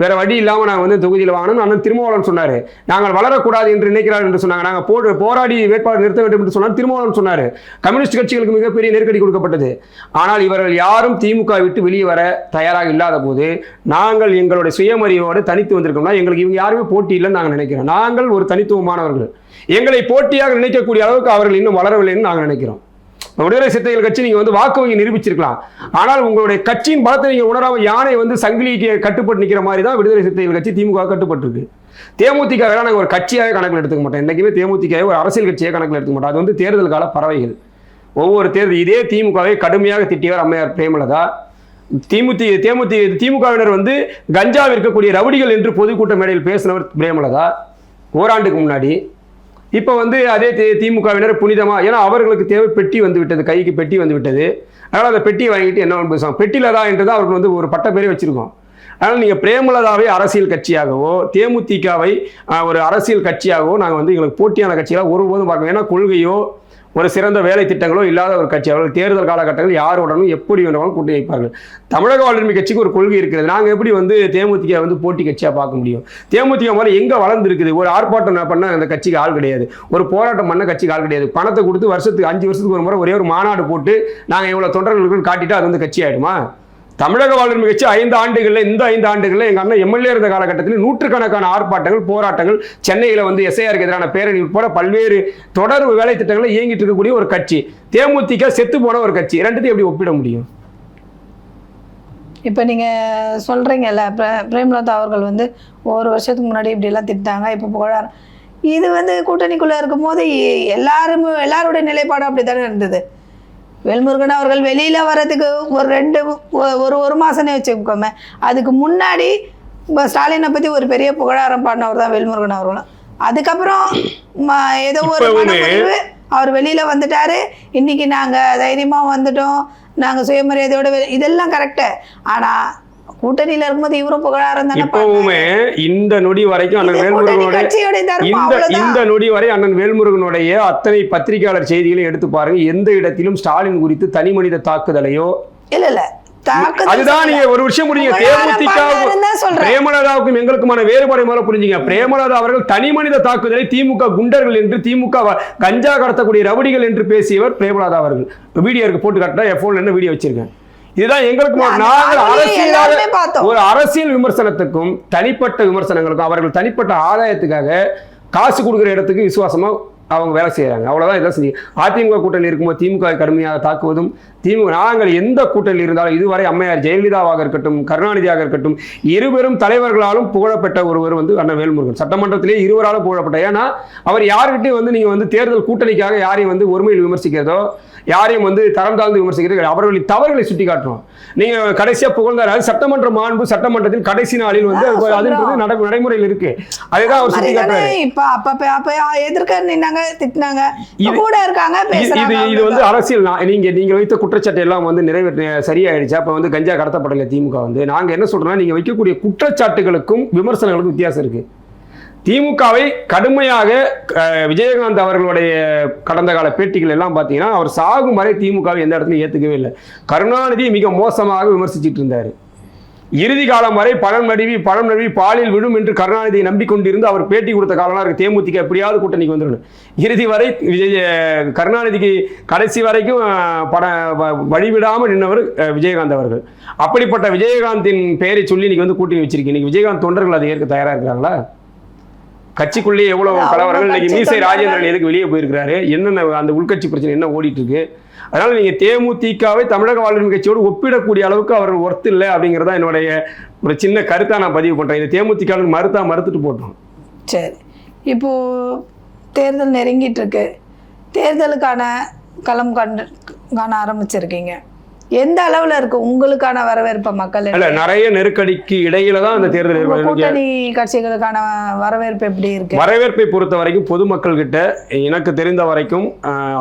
வேற வழி இல்லாமல் நாங்கள் வந்து தொகுதியில் வாங்கணும்னு அண்ணன் திருமாவளவன் சொன்னார். நாங்கள் வளரக்கூடாது என்று நினைக்கிறார் என்று சொன்னாங்க. நாங்கள் போராடி வேட்பாளர் நிறுத்த வேண்டும் என்று சொன்னார் திருமாவளவன் சொன்னார். கம்யூனிஸ்ட் கட்சிகளுக்கு மிகப்பெரிய நெருக்கடி கொடுக்கப்பட்டது. ஆனால் இவர்கள் யாரும் திமுக விட்டு வெளியே வர தயாராக இல்லாத போது நாங்கள் எங்களுடைய சுயமறிவோடு தனித்து வந்திருக்கோம்னா எங்களுக்கு இவங்க யாருமே போட்டி இல்லைன்னு நாங்கள் நினைக்கிறோம். நாங்கள் ஒரு தனித்துவமானவர்கள். எங்களை போட்டியாக நினைக்கக்கூடிய அளவுக்கு அவர்கள் இன்னும் வளரவில்லைன்னு நாங்கள் நினைக்கிறோம். விடுதலை சிறுத்தைகள் கட்சி நீங்க வந்து வாக்கு வங்கி நிரூபிச்சிருக்கலாம். ஆனால் உங்களுடைய கட்சியின் பலத்தை நீங்க உணராம யானை வந்து சங்கிலிக்கு கட்டுப்பட்டு நிற்கிற மாதிரி தான் விடுதலை சிறுத்தைகள் கட்சி திமுக கட்டுப்பட்டு இருக்கு. தேமுதிக நாங்கள் ஒரு கட்சியாக கணக்கில் எடுத்துக்க மாட்டோம். என்றைக்குமே தேமுதிக ஒரு அரசியல் கட்சியாக கணக்கில் எடுத்துக்க மாட்டோம். அது வந்து தேர்தல் கால பறவைகள். ஒவ்வொரு தேர்தல் இதே திமுகவை கடுமையாக திட்டியவர் அம்மையார் பிரேமலதா. திமுகவினர் வந்து கஞ்சா விற்கக்கூடிய ரவுடிகள் என்று பொதுக்கூட்ட மேடையில் பேசினவர் பிரேமலதா ஓராண்டுக்கு முன்னாடி. இப்போ வந்து அதே திமுகவினர் புனிதமா, ஏன்னா அவர்களுக்கு தேவை பெட்டி வந்து விட்டது, கைக்கு பெட்டி வந்து விட்டது. அதனால் அந்த பெட்டியை வாங்கிட்டு என்ன பேசுவாங்க, பெட்டிலதா என்றது அவருக்கு வந்து ஒரு பட்ட பேரே வச்சிருக்கோம். அதனால் நீங்கள் பிரேமலதாவை அரசியல் கட்சியாகவோ தேமுதிகவை ஒரு அரசியல் கட்சியாகவோ நாங்கள் வந்து எங்களுக்கு போட்டியான கட்சிகளாக ஒருபோதும் பார்க்கணும். ஏன்னா கொள்கையோ ஒரு சிறந்த வேலை திட்டங்களோ இல்லாத ஒரு கட்சி. அவர்கள் தேர்தல் காலகட்டங்கள் யாருடனும் எப்படி வேண்டாலும் கூட்டி வைப்பார்கள். தமிழக வாழ்வுரிமை கட்சிக்கு ஒரு கொள்கை இருக்கிறது. நாங்கள் எப்படி வந்து தேமுதிக வந்து போட்டி கட்சியாக பார்க்க முடியும்? தேமுதிக மாதிரி எங்கே வளர்ந்துருக்குது? ஒரு ஆர்ப்பாட்டம் பண்ண அந்த கட்சிக்கு ஆள் கிடையாது, ஒரு போராட்டம் பண்ண கட்சிக்கு ஆள் கிடையாது. பணத்தை கொடுத்து வருஷத்துக்கு 5 வருஷத்துக்கு ஒரு முறை ஒரே ஒரு மாநாடு போட்டு நாங்கள் இவ்வளோ தொண்டர்களுக்குன்னு காட்டிட்டு அது வந்து கட்சி ஆகிடுமா? தமிழக வாழ்வுரிமை கட்சி 5 ஆண்டுகளில் இந்த 5 ஆண்டுகளில் எங்கள் அண்ணன் எம்எல்ஏ இருந்த காலகட்டத்தில் நூற்றுக்கணக்கான ஆர்ப்பாட்டங்கள் போராட்டங்கள், சென்னையில் வந்து எஸ்ஐஆருக்கு எதிரான பேரணி உட்பட பல்வேறு தொடர் வேலை திட்டங்களை இயங்கிட்டு இருக்கக்கூடிய ஒரு கட்சி. தேமுதிக செத்து போன ஒரு கட்சி. ரெண்டுத்தையும் எப்படி ஒப்பிட முடியும்? இப்போ நீங்கள் சொல்கிறீங்கல்ல, பிரேமலதா அவர்கள் வந்து ஒரு வருஷத்துக்கு முன்னாடி இப்படிலாம் திட்டாங்க, இப்போ புகழார். இது வந்து கூட்டணிக்குள்ளே இருக்கும்போது எல்லாருடைய நிலைப்பாடும் அப்படி தானே இருந்தது. வேல்முருகன் அவர்கள் வெளியில் வர்றதுக்கு ஒரு மாதமே வச்சுக்கோமே, அதுக்கு முன்னாடி ஸ்டாலினை பற்றி ஒரு பெரிய புகழாரம் பாடினவர் தான் வேல்முருகன் அவர்களும். அதுக்கப்புறம் ஏதோ ஒரு மனமுறிவு, அவர் வெளியில் வந்துட்டாரு. இன்னைக்கு நாங்கள் தைரியமாக வந்துட்டோம், நாங்கள் சுயமரியாதையோட இதெல்லாம் கரெக்டு. ஆனால் கூட்டணியில இருக்கும்போது இவரும் புகழாரம் தானே. இப்பவுமே இந்த நொடி வரைக்கும் அண்ணன் வேல்முருகனுடைய இந்த நொடி வரை அண்ணன் வேல்முருகனுடைய அத்தனை பத்திரிகையாளர் செய்திகளை எடுத்து பாருங்க. எந்த இடத்திலும் ஸ்டாலின் குறித்து தனி மனித தாக்குதலையோ இல்ல அதுதான் நீங்க ஒரு விஷயம் புரிஞ்சுங்க. தேமுதிக பிரேமலதாவுக்கும் எங்களுக்குமான வேறுபாடு மேல புரிஞ்சுங்க. பிரேமலதா அவர்கள் தனி மனித தாக்குதலை திமுக குண்டர்கள் என்று, திமுக கஞ்சா கடத்தக்கூடிய ரவுடிகள் என்று பேசியவர் பிரேமலதா அவர்கள். வீடியோ இருக்கு, போட்டு காட்டினா என் போன்ல என்ன வீடியோ வச்சிருக்கேன். இதுதான் எங்களுக்கு நாங்கள் ஒரு அரசியல் விமர்சனத்துக்கும் தனிப்பட்ட விமர்சனங்களுக்கும் அவர்கள் தனிப்பட்ட ஆதாயத்துக்காக காசு கொடுக்குற இடத்துக்கு விசுவாசமா அவங்க வேலை செய்யறாங்க. அவ்வளவுதான். இதான் செஞ்சு அதிமுக கூட்டணி இருக்கும்போது திமுக கடுமையாக தாக்குவதும், நாங்கள் எந்த கூட்டணியில் இருந்தாலும் இதுவரை அம்மையார் ஜெயலலிதாவாக இருக்கட்டும், கருணாநிதியாக இருக்கட்டும், இருவரும் தலைவர்களாலும் புகழப்பட்ட ஒருவர் வந்து அண்ணன் வேல்முருகன். சட்டமன்றத்திலே இருவராலும் புகழப்பட்ட. ஏன்னா அவர் யாருக்கிட்டையும் வந்து நீங்க வந்து தேர்தல் கூட்டணிக்காக யாரையும் வந்து ஒருமையில் விமர்சிக்கிறதோ, யாரையும் வந்து தரம் தாழ்ந்து விமர்சிக்கிறது, அவர்களின் தவறுகளை சுட்டி காட்டுறோம். நீங்க கடைசியா புகழ்ந்தாரு சட்டமன்ற மாண்பு, சட்டமன்றத்தில் கடைசி நாளில் வந்து அது நடைமுறையில் இருக்கு. அதுதான் அவர் சுட்டி காட்டுறாரு. இது வந்து அரசியல். நீங்க வைத்த குற்றச்சாட்டு எல்லாம் வந்து நிறைவேற்ற சரியாயிடுச்சு. அப்ப வந்து கஞ்சா கடத்தப்படல திமுக வந்து. நாங்க என்ன சொல்றோம்னா, நீங்க வைக்கக்கூடிய குற்றச்சாட்டுகளுக்கும் விமர்சனங்களுக்கும் வித்தியாசம் இருக்கு. திமுகவை கடுமையாக விஜயகாந்த் அவர்களுடைய கடந்த கால பேட்டிகள் எல்லாம் பார்த்தீங்கன்னா, அவர் சாகும் வரை திமுகவை எந்த இடத்துலையும் ஏற்றுக்கவே இல்லை. கருணாநிதி மிக மோசமாக விமர்சிச்சுட்டு இருந்தார். இறுதி காலம் வரை பழம் நழுவி பாலில் விடும் என்று கருணாநிதியை நம்பிக்கொண்டிருந்து அவர் பேட்டி கொடுத்த காலம்லாம் இருக்கு. தேமுதிக எப்படியாவது கூட்டணிக்கு வந்துடணும். இறுதி வரை கருணாநிதிக்கு கடைசி வரைக்கும் வழிவிடாமல் நின்றவர் விஜயகாந்த் அவர்கள். அப்படிப்பட்ட விஜயகாந்தின் பெயரை சொல்லி இன்னைக்கு வந்து கூட்டணி வச்சிருக்கீங்க. இன்னைக்கு விஜயகாந்த் தொண்டர்கள் அதை ஏற்க தயாராக இருக்கிறாங்களா? கட்சிக்குள்ளேயே எவ்வளவு கலவரங்கள். இன்னைக்கு மீசை ராஜேந்திரன் எதுக்கு வெளியே போயிருக்கிறாரு, என்னென்ன அந்த உள்கட்சி பிரச்சனை என்ன ஓடிட்டு இருக்கு. அதனால நீங்க தேமுதிகவை தமிழக வாழ்வுரிமை கட்சியோடு ஒப்பிடக்கூடிய அளவுக்கு அவர் ஒர்த் இல்லை அப்படிங்கிறதா என்னுடைய ஒரு சின்ன கருத்தா நான் பதிவு பண்றேன். இந்த தேமுதிக மறுத்துட்டு போட்டோம். சரி, இப்போ தேர்தல் நெருங்கிட்டு இருக்கு. தேர்தலுக்கான களம் காண ஆரம்பிச்சிருக்கீங்க. எந்த அளவுல இருக்கு உங்களுக்கான வரவேற்பு மக்கள் இல்ல நிறைய நெருக்கடிக்கு இடையில தான் அந்த தேர்தல் ஏற்படுது. கூட்டணி கட்சிகளுக்கான வரவேற்பு எப்படி இருக்கு? வரவேற்பை பொறுத்த வரைக்கும் பொதுமக்கள் கிட்ட எனக்கு தெரிந்த வரைக்கும்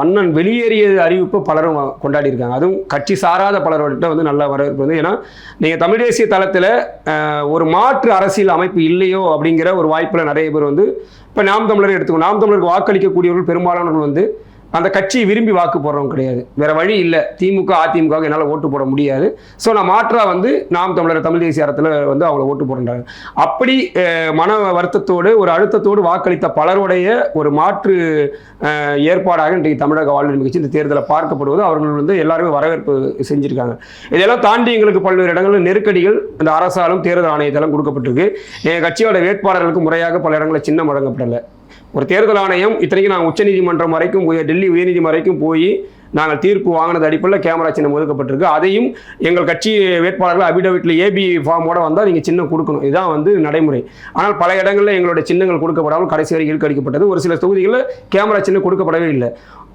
அண்ணன் வெளியேறிய அறிவிப்பு பலரும் கொண்டாடி இருக்காங்க. அதுவும் கட்சி சாராத பலர்கிட்ட வந்து நல்ல வரவேற்பு வந்து, ஏன்னா நீங்க தமிழ் தேசிய தளத்துல ஒரு மாற்று அரசியல் அமைப்பு இல்லையோ அப்படிங்கிற ஒரு வாய்ப்புல நிறைய பேர் வந்து இப்ப நாம் தமிழரை எடுத்துக்கணும். நாம் தமிழருக்கு வாக்களிக்கக்கூடியவர்கள் பெரும்பாலானவர்கள் வந்து அந்த கட்சியை விரும்பி வாக்கு போடுறவங்க கிடையாது. வேற வழி இல்லை, திமுக அதிமுக என்னால் ஓட்டு போட முடியாது, ஸோ நான் மாற்றா வந்து நாம் தமிழர் தமிழ் தேசிய அரத்தில் வந்து அவங்கள ஓட்டு போடுறாங்க. அப்படி மன வருத்தத்தோடு ஒரு அழுத்தத்தோடு வாக்களித்த பலருடைய ஒரு மாற்று ஏற்பாடாக இன்றைக்கு தமிழக வாழ்வுரிமை கட்சி இந்த தேர்தலை பார்க்கப்படுவது அவர்கள் வந்து எல்லாருமே வரவேற்பு செஞ்சிருக்காங்க. இதெல்லாம் தாண்டி எங்களுக்கு பல்வேறு இடங்களில் நெருக்கடிகள் இந்த அரசாலும் தேர்தல் ஆணையத்தாலும் கொடுக்கப்பட்டிருக்கு. எங்கள் கட்சியோட வேட்பாளர்களுக்கு முறையாக பல இடங்களில் சின்னம் வழங்கப்படலை. ஒரு தேர்தல் ஆணையம் இத்தனைக்கும் நாங்கள் உச்சநீதிமன்றம் வரைக்கும் டெல்லி உயர்நீதிமன்றம் வரைக்கும் போய் நாங்கள் தீர்ப்பு வாங்கினது அடிப்படையில் கேமரா சின்னம் ஒதுக்கப்பட்டிருக்கு. அதையும் எங்கள் கட்சி வேட்பாளர்கள் அபிடவிட்டில் ஏபி ஃபார்மோட வந்தால் நீங்கள் சின்னம் கொடுக்கணும், இதுதான் வந்து நடைமுறை. ஆனால் பல இடங்களில் எங்களுடைய சின்னங்கள் கொடுக்கப்படாமல் கடைசி வரை இழுக்கடிக்கப்பட்டது. ஒரு சில தொகுதிகளில் கேமரா சின்னம் கொடுக்கப்படவே இல்லை.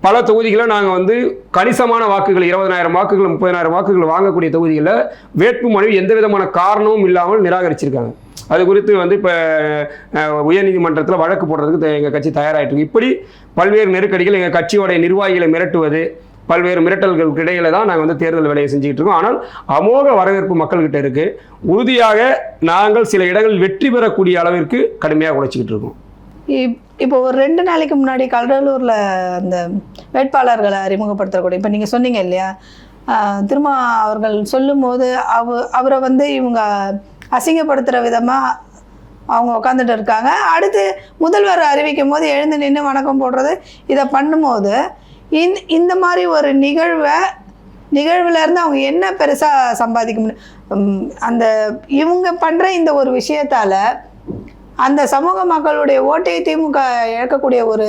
பல தொகுதிகளில் நாங்கள் வந்து கணிசமான வாக்குகள் 20,000 வாக்குகள் 30,000 வாக்குகள் வாங்கக்கூடிய தொகுதிகளில் வேட்பு மனு எந்த விதமான காரணமும் இல்லாமல் நிராகரிச்சிருக்காங்க. அது குறித்து வந்து இப்போ உயர்நீதிமன்றத்தில் வழக்கு போடுறதுக்கு எங்கள் கட்சி தயாராகிட்டு இருக்கு. இப்படி பல்வேறு நெருக்கடிகள் எங்கள் கட்சியோடைய நிர்வாகிகளை மிரட்டுவது, பல்வேறு மிரட்டல்களுக்கு இடையில தான் நாங்கள் வந்து தேர்தல் வேலையை செஞ்சுக்கிட்டு இருக்கோம். ஆனால் அமோக வரவேற்பு மக்கள்கிட்ட இருக்கு. உறுதியாக நாங்கள் சில இடங்களில் வெற்றி பெறக்கூடிய அளவிற்கு கடுமையாக உழைச்சிக்கிட்டு இருக்கோம். இப்போ ஒரு 2 நாளைக்கு முன்னாடி கடலூரில் அந்த வேட்பாளர்களை அறிமுகப்படுத்தக்கூடிய, இப்போ நீங்கள் சொன்னீங்க இல்லையா, திரும்ப அவர்கள் சொல்லும் போது அவரை வந்து இவங்க அசிங்கப்படுத்துகிற விதமாக அவங்க உட்காந்துட்டு இருக்காங்க. அடுத்து முதல்வர் அறிவிக்கும் போது எழுந்து நின்று வணக்கம் போடுறது, இதை பண்ணும்போது இந்த மாதிரி ஒரு நிகழ்வுலேருந்து அவங்க என்ன பெருசாக சம்பாதிக்க முடியும்? அந்த இவங்க பண்ணுற இந்த ஒரு விஷயத்தால் அந்த சமூக மக்களுடைய ஓட்டை திமுக இழக்கக்கூடிய ஒரு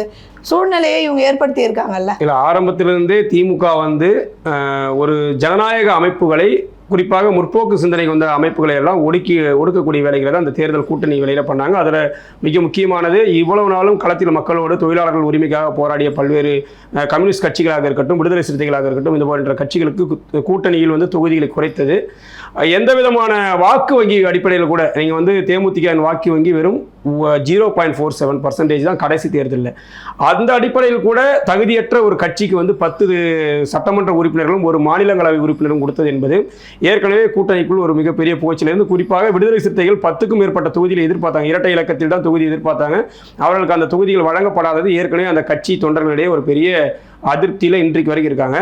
சூழ்நிலையை இவங்க ஏற்படுத்தி இருக்காங்கல்ல. இல்லை, ஆரம்பத்திலிருந்தே திமுக வந்து ஒரு ஜனநாயக அமைப்புகளை, குறிப்பாக முற்போக்கு சிந்தனைக்கு வந்த அமைப்புகளை எல்லாம் ஒடுக்கக்கூடிய வேலைகளை தான் அந்த தேர்தல் கூட்டணி வேலையில பண்ணாங்க. அதில் மிக முக்கியமானது, இவ்வளவு நாளும் களத்தில் மக்களோடு தொழிலாளர்கள் உரிமைக்காக போராடிய பல்வேறு கம்யூனிஸ்ட் கட்சிகளாக இருக்கட்டும், விடுதலை சிறுத்தைகளாக இருக்கட்டும், இது போன்ற கட்சிகளுக்கு கூட்டணியில் வந்து தொகுதிகளை குறைத்தது. எந்த விதமான வாக்கு வங்கி அடிப்படையில் கூட நீங்கள் வந்து தேமுதிக வாக்கு வங்கி வெறும் 0.47% தான் கடைசி தேர்தலில். அந்த அடிப்படையில் கூட தகுதியற்ற ஒரு கட்சிக்கு வந்து 10 சட்டமன்ற உறுப்பினர்களும் ஒரு மாநிலங்களவை உறுப்பினரும் கொடுத்தது என்பது ஏற்கனவே கூட்டணிக்குள் ஒரு மிகப்பெரிய போச்சிலிருந்து, குறிப்பாக விடுதலை சிறுத்தைகள் 10க்கும் மேற்பட்ட தொகுதியில் எதிர்பார்த்தாங்க. இரட்டை இலக்கத்தில் தான் தொகுதி எதிர்பார்த்தாங்க. அவர்களுக்கு அந்த தொகுதிகள் வழங்கப்படாதது ஏற்கனவே அந்த கட்சி தொண்டர்களிடையே ஒரு பெரிய அதிருப்தியில் இன்றைக்கு வரைக்கும் இருக்காங்க.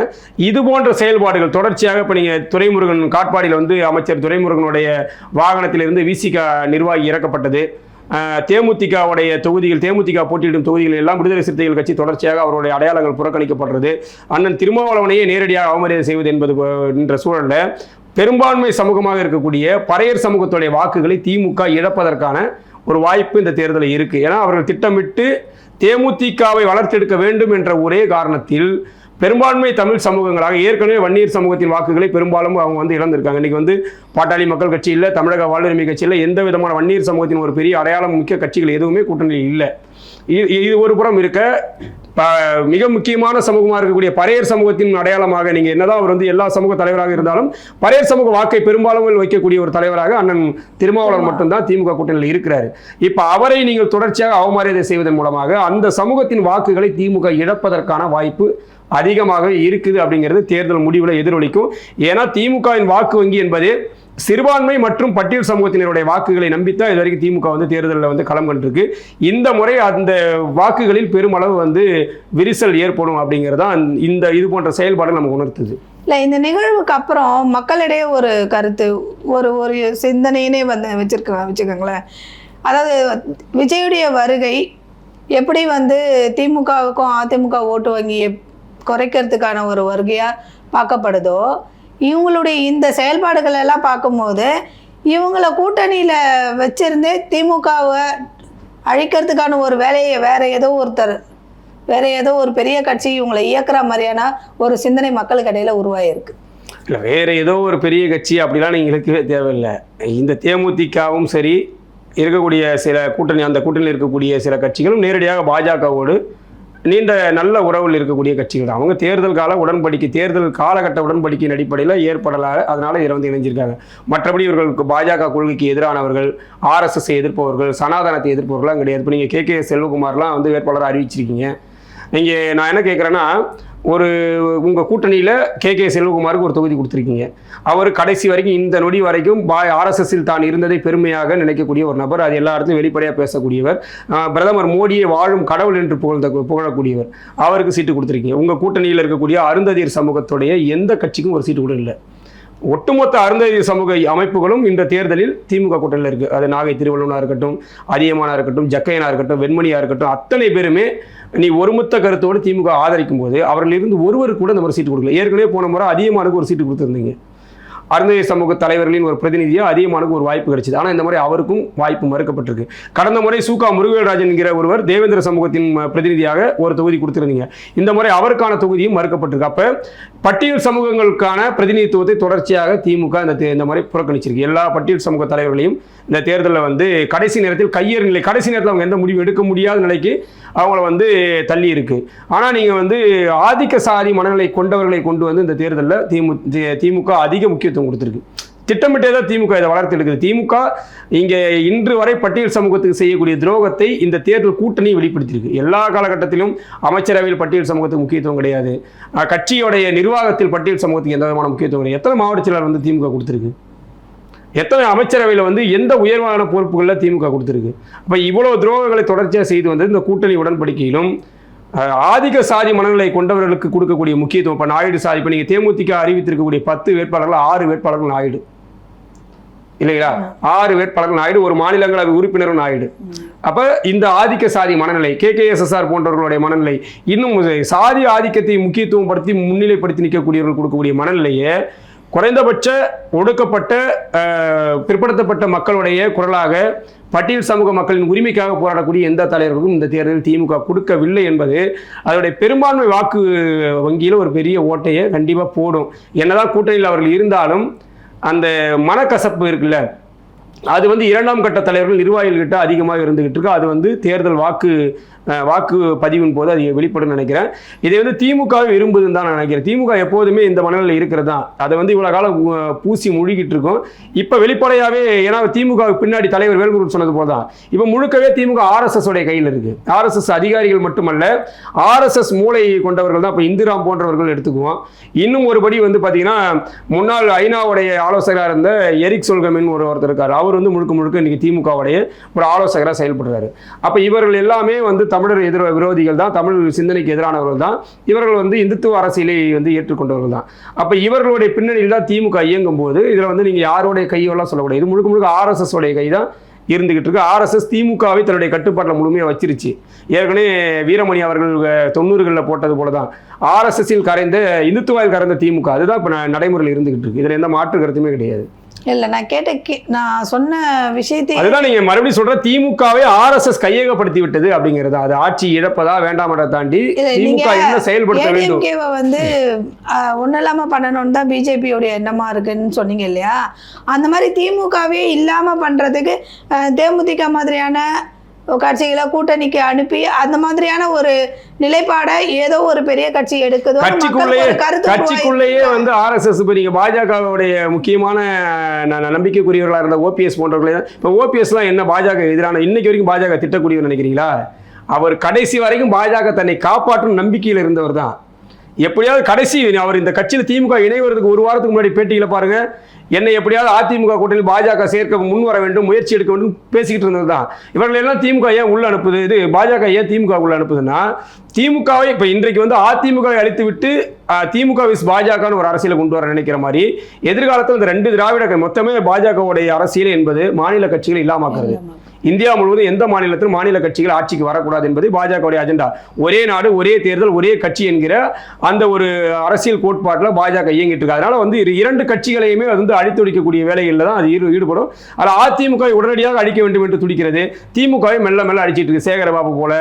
இது போன்ற செயல்பாடுகள் தொடர்ச்சியாக இப்போ நீங்கள் துரைமுருகன் காட்பாடியில் வந்து அமைச்சர் துரைமுருகனுடைய வாகனத்திலிருந்து விசிக நிர்வாகி இறக்கப்பட்டது, தேமுதிகவுடைய தொகுதிகள், தேமுதிக போட்டியிடும் தொகுதிகள் எல்லாம் விடுதலை சிறுத்தைகள் கட்சி தொடர்ச்சியாக அவருடைய அடையாளங்கள் புறக்கணிக்கப்படுறது, அண்ணன் திருமாவளவனையே நேரடியாக அவமரியாதை செய்வது என்பது என்ற சூழலில் பெரும்பான்மை சமூகமாக இருக்கக்கூடிய பறையர் சமூகத்துடைய வாக்குகளை திமுக இழப்பதற்கான ஒரு வாய்ப்பு இந்த தேர்தலில் இருக்குது. ஏன்னா அவர்கள் திட்டமிட்டு தேமுதிகவை வளர்த்தெடுக்க வேண்டும் என்ற ஒரே காரணத்தில் பெரும்பான்மை தமிழ் சமூகங்களாக ஏற்கனவே வன்னியர் சமூகத்தின் வாக்குகளை பெரும்பாலும் அவங்க வந்து இழந்திருக்காங்க. இன்றைக்கி வந்து பாட்டாளி மக்கள் கட்சி இல்லை, தமிழக வாழ்வுரிமை கட்சி இல்லை, எந்த விதமான வன்னியர் சமூகத்தின் ஒரு பெரிய அடையாளம் மிக்க கட்சிகள் எதுவுமே கூட்டணியில் இல்லை. இது ஒரு புறம் இருக்க, மிக முக்கியமான சமூகமாக இருக்கக்கூடிய பறையர் சமூகத்தின் அடையாளமாக நீங்கள் என்னதான் அவர் வந்து எல்லா சமூக தலைவராக இருந்தாலும் பறையர் சமூக வாக்கை பெரும்பாலும் வைக்கக்கூடிய ஒரு தலைவராக அண்ணன் திருமாவளவன் மட்டும்தான் திமுக கூட்டணியில் இருக்கிறாரு. இப்போ அவரை நீங்கள் தொடர்ச்சியாக அவமரியாதை செய்வதன் மூலமாக அந்த சமூகத்தின் வாக்குகளை திமுக இழப்பதற்கான வாய்ப்பு அதிகமாக இருக்குது அப்படிங்கிறது தேர்தல் முடிவில் எதிரொலிக்கும். ஏன்னா திமுகவின் வாக்கு வங்கி என்பது சிறுபான்மை மற்றும் பட்டியல் சமூகத்தினருடைய வாக்குகளை நம்பித்தான் இது வரைக்கும் திமுக வந்து தேர்தலில் வந்து களம் கண்டிருக்கு. இந்த முறை அந்த வாக்குகளில் பெருமளவு வந்து விரிசல் ஏற்படும் அப்படிங்கிறதா இது போன்ற செயல்பாடு நமக்கு உணர்த்துது. இல்லை, இந்த நிகழ்வுக்கு அப்புறம் மக்களிடையே ஒரு கருத்து, ஒரு சிந்தனையினே வந்து வச்சுக்கோங்களேன். அதாவது விஜயுடைய வருகை எப்படி வந்து திமுகவுக்கும் அதிமுக ஓட்டு வங்கியை குறைக்கிறதுக்கான ஒரு வருகையாக பார்க்கப்படுதோ, இவங்களுடைய இந்த செயல்பாடுகள் எல்லாம் பார்க்கும்போது இவங்களை கூட்டணியில் வச்சிருந்தே திமுகவை அழிக்கிறதுக்கான ஒரு வேலையை வேற ஏதோ ஒரு பெரிய கட்சி இவங்களை இயக்குற மாதிரியான ஒரு சிந்தனை மக்களுக்கு இடையில உருவாயிருக்கு. இல்லை, வேற ஏதோ ஒரு பெரிய கட்சி அப்படிலாம் நீங்களுக்கு தேவையில்லை. இந்த தேமுதிகவும் சரி, இருக்கக்கூடிய சில கூட்டணி, அந்த கூட்டணியில் இருக்கக்கூடிய சில கட்சிகளும் நேரடியாக பாஜகவோடு நீண்ட நல்ல உறவில் இருக்கக்கூடிய கட்சிகள் தான். அவங்க தேர்தல் காலகட்ட உடன்படிக்கையின் அடிப்படையில் ஏற்படலாக அதனால இதில் வந்து இணைஞ்சிருக்காங்க. மற்றபடி இவர்களுக்கு பாஜக கொள்கைக்கு எதிரானவர்கள், RSS எதிர்ப்பவர்கள், சனாதனத்தை எதிர்ப்பவர்கள்லாம் கிடையாது. இப்போ நீங்கள் KK செல்வகுமார்லாம் வந்து வேட்பாளராக அறிவிச்சிருக்கீங்க. நான் என்ன கேட்குறேன்னா, உங்கள் கூட்டணியில் KK செல்வகுமாருக்கு ஒரு தொகுதி கொடுத்துருக்கீங்க. அவர் கடைசி வரைக்கும் இந்த நொடி வரைக்கும் RSSல் தான் இருந்ததை பெருமையாக நினைக்கக்கூடிய ஒரு நபர். அது எல்லா இடத்துலையும் வெளிப்படையாக பேசக்கூடியவர். பிரதமர் மோடியை வாழும் கடவுள் என்று புகழக்கூடியவர். அவருக்கு சீட்டு கொடுத்துருக்கீங்க. உங்கள் கூட்டணியில் இருக்கக்கூடிய அருந்ததியர் சமூகத்துடைய எந்த கட்சிக்கும் ஒரு சீட்டு கூட இல்லை. ஒட்டுமொத்த அருந்ததியர் சமூக அமைப்புகளும் இந்த தேர்தலில் திமுக கூட்டணியில் இருக்குது. அது நாகை திருவள்ளுவனாக இருக்கட்டும், அதியமானா இருக்கட்டும், ஜக்கையனாக இருக்கட்டும், வெண்மணியாக இருக்கட்டும், அத்தனை பேருமே நீ ஒருமித்த கருத்தோடு திமுக ஆதரிக்கும் போது அவர்களிருந்து ஒருவருக்கு கூட இந்த மாதிரி சீட்டு கொடுக்கல. ஏற்கனவே போன முறை அதியமானுக்கு ஒரு சீட்டு கொடுத்துருந்தீங்க. அருந்ததியர் சமூக தலைவர்களின் ஒரு பிரதிநிதியாக அதியமானுக்கு ஒரு வாய்ப்பு கிடைச்சிது. ஆனால் இந்த முறை அவருக்கும் வாய்ப்பு மறுக்கப்பட்டிருக்கு. கடந்த முறை சூகா முருகராஜன் என்கிற ஒருவர் தேவேந்திர சமூகத்தின் பிரதிநிதியாக ஒரு தொகுதி கொடுத்திருந்தீங்க. இந்த முறை அவருக்கான தொகுதியும் மறுக்கப்பட்டிருக்கு. அப்போ பட்டியல் சமூகங்களுக்கான பிரதிநிதித்துவத்தை தொடர்ச்சியாக திமுக இந்த முறை புறக்கணிச்சிருக்கு. எல்லா பட்டியல் சமூக தலைவர்களையும் இந்த தேர்தலில் வந்து கடைசி நேரத்தில் அவங்க எந்த முடிவு எடுக்க முடியாத நிலைக்கு அவங்கள வந்து தள்ளி இருக்கு. ஆனால் நீங்கள் வந்து ஆதிக்க சாதி மனநிலை கொண்டவர்களை கொண்டு வந்து இந்த தேர்தலில் திமுக அதிக முக்கியத்துவம் கொடுத்துருக்கு. திட்டமிட்டே தான் திமுக இதை வளர்த்து எடுக்குது. திமுக இங்கே இன்று வரை பட்டியல் சமூகத்துக்கு செய்யக்கூடிய துரோகத்தை இந்த தேர்தல் கூட்டணி வெளிப்படுத்தியிருக்கு. எல்லா காலகட்டத்திலும் அமைச்சரவையில் பட்டியல் சமூகத்துக்கு முக்கியத்துவம் கிடையாது. கட்சியோடைய நிர்வாகத்தில் பட்டியல் சமூகத்துக்கு எந்த விதமான முக்கியத்துவம் கிடையாது. எத்தனை மாவட்ட செயலர் வந்து திமுக கொடுத்துருக்கு? எத்தனை அமைச்சரவையில் வந்து எந்த உயர்வான பொறுப்புகளில் திமுக கொடுத்துருக்கு? அப்போ இவ்வளவு துரோகங்களை தொடர்ச்சியாக செய்து வந்தது இந்த கூட்டணி உடன்படிக்கையிலும் ஆதிக்க சாதி மனநிலை கொண்டவர்களுக்கு கொடுக்கக்கூடிய முக்கியத்துவம். இப்போ நாயுடு சாதி, இப்போ நீங்கள் தேமுதிக அறிவித்திருக்கக்கூடிய 10 வேட்பாளர்கள் 6 வேட்பாளர்கள் நாயுடு இல்லைங்களா? 6 வேட்பாளர்கள் நாயுடு, ஒரு மாநிலங்களவை உறுப்பினரும் நாயுடு. அப்போ இந்த ஆதிக்க சாதி மனநிலை, KKSSR போன்றவர்களுடைய மனநிலை, இன்னும் சாதி ஆதிக்கத்தை முக்கியத்துவம் படுத்தி முன்னிலைப்படுத்தி நிற்கக்கூடியவர்கள் கொடுக்கக்கூடிய மனநிலையை குறைந்தபட்ச ஒடுக்கப்பட்ட பிற்படுத்தப்பட்ட மக்களுடைய குரலாக பட்டியல் சமூக மக்களின் உரிமைக்காக போராடக்கூடிய எந்த தலைவர்களுக்கும் இந்த தேர்தலில் திமுக கொடுக்கவில்லை என்பது அதனுடைய பெரும்பான்மை வாக்கு வங்கியில் ஒரு பெரிய ஓட்டையை கண்டிப்பாக போடும். என்னதான் கூட்டணியில் அவர்கள் இருந்தாலும் அந்த மனக்கசப்பு இருக்குல்ல, அது வந்து இரண்டாம் கட்ட தலைவர்கள் நிர்வாகிகள்கிட்ட அதிகமாக இருந்துகிட்டு இருக்கு. அது வந்து தேர்தல் வாக்கு பதிவின் போது அது வெளிப்படும் நினைக்கிறேன். இதை வந்து திமுக விரும்புதுன்னு தான் நான் நினைக்கிறேன். திமுக எப்போதுமே இந்த மனநிலை இருக்கிறது தான். அதை வந்து இவ்வளோ காலம் பூசி முழுகிட்டு இருக்கும். இப்போ வெளிப்படையாகவே, ஏன்னா திமுக பின்னாடி தலைவர் வேல்முருகன் சொன்னது போல தான் இப்போ முழுக்கவே திமுக RSS உடைய கையில் இருக்கு. RSS அதிகாரிகள் மட்டுமல்ல, RSS மூளை கொண்டவர்கள் தான். இப்போ இந்திராம் போன்றவர்கள் எடுத்துக்குவோம். இன்னும் ஒருபடி வந்து பார்த்தீங்கன்னா, முன்னாள் ஐநாவுடைய ஆலோசகராக இருந்த எரிக் சொல்கமின் ஒருத்தர் இருக்கார். அவர் வந்து முழுக்க இன்னைக்கு திமுகவுடைய ஒரு ஆலோசகராக செயல்படுறாரு. அப்போ இவர்கள் எல்லாமே வந்து தமிழர் விரோதிகள் தான், தமிழ் சிந்தனைக்கு எதிரானவர்கள் தான். இவர்கள் வந்து இந்துத்துவ அரசியலை வந்து ஏற்றுக்கொண்டவர்கள் தான். அப்போ இவர்களுடைய பின்னணியில் தான் திமுக இயங்கும் போது இதில் வந்து நீங்கள் யாருடைய கையெல்லாம் சொல்லக்கூடாது. இது முழுக்க RSS உடைய கை தான் இருந்துகிட்டு இருக்கு. RSS திமுகவை தன்னுடைய கட்டுப்பாட்டில் முழுமையாக வச்சிருச்சு. ஏற்கனவே வீரமணி அவர்கள் 90களில் போட்டது போல தான் RSSல் கரைந்த இந்துத்துவாயில் கரைந்த திமுக அதுதான் இப்போ நடைமுறையில் இருந்துகிட்டு இருக்கு. இதில் எந்த மாற்று கருத்துமே கிடையாது. இல்லை, நான் சொன்ன விஷயத்தை அதுதான் நீங்க மறுபடியும் சொல்ற, திமுகவை RSS கையகப்படுத்தி விட்டது அப்படிங்கிறது. அது ஆட்சி இழப்பதா வேண்டாமதை தாண்டி திமுக என்ன செயல்படுத்த வேண்டும். வந்து ஒன்றும் இல்லாமல் பண்ணணும்னு தான் பிஜேபியோடைய எண்ணமா இருக்குன்னு சொன்னீங்க இல்லையா? அந்த மாதிரி திமுகவே இல்லாமல் பண்றதுக்கு தேமுதிக மாதிரியான கட்சிகளை கூட்டணிக்கு அனுப்பி அந்த மாதிரியான ஒரு நிலைப்பாடை ஏதோ ஒரு பெரிய கட்சி எடுக்குதோ, கட்சிக்குள்ளேயே வந்து RSS இப்போ நீங்க பாஜகவுடைய முக்கியமான நம்பிக்கைக்குரியவர்களாக இருந்த OPS போன்றவர்களே, இப்போ OPSலாம் என்ன பாஜக எதிரான இன்னைக்கு வரைக்கும் பாஜக திட்டக்கூடியவர் நினைக்கிறீங்களா? அவர் கடைசி வரைக்கும் பாஜக தன்னை காப்பாற்றும் நம்பிக்கையில் இருந்தவர் தான். எப்படியாவது கடைசி அவர் இந்த கட்சியில் திமுக இணைவதற்கு ஒரு வாரத்துக்கு முன்னாடி பேட்டியில் பாருங்க, என்னை எப்படியாவது அதிமுக கூட்டணியில் பாஜக சேர்க்க முன் வர வேண்டும், முயற்சி எடுக்க வேண்டும் பேசிக்கிட்டு இருந்தது தான். இவர்கள் எல்லாம் திமுக ஏன் உள்ள அனுப்புது, இது பாஜக ஏன் திமுக உள்ள அனுப்புதுன்னா, திமுகவை இப்போ இன்றைக்கு வந்து அதிமுகவை அழித்து விட்டு திமுக விஸ் பாஜகன்னு ஒரு அரசியலை கொண்டு வர நினைக்கிற மாதிரி எதிர்காலத்தில் இந்த 2 திராவிட மொத்தமே பாஜகவுடைய அரசியல் என்பது மாநில கட்சிகள் இல்லாமக்கிறது. இந்தியா முழுவதும் எந்த மாநிலத்திலும் மாநில கட்சிகள் ஆட்சிக்கு வரக்கூடாது என்பது பாஜகவுடைய அஜெண்டா. ஒரே நாடு, ஒரே தேர்தல், ஒரே கட்சி என்கிற அந்த ஒரு அரசியல் கோட்பாட்டில் பாஜக இயங்கிட்டு இருக்கு. அதனால வந்து 2 கட்சிகளையுமே வந்து அழித்தொழிக்கக்கூடிய வேலைகளில் தான் அது ஈடுபடும். அதில் அதிமுகவை உடனடியாக அழிக்க வேண்டும் என்று துடிக்கிறது. திமுகவை மெல்ல மெல்ல அடிச்சிட்டு இருக்கு. சேகரபாபு போல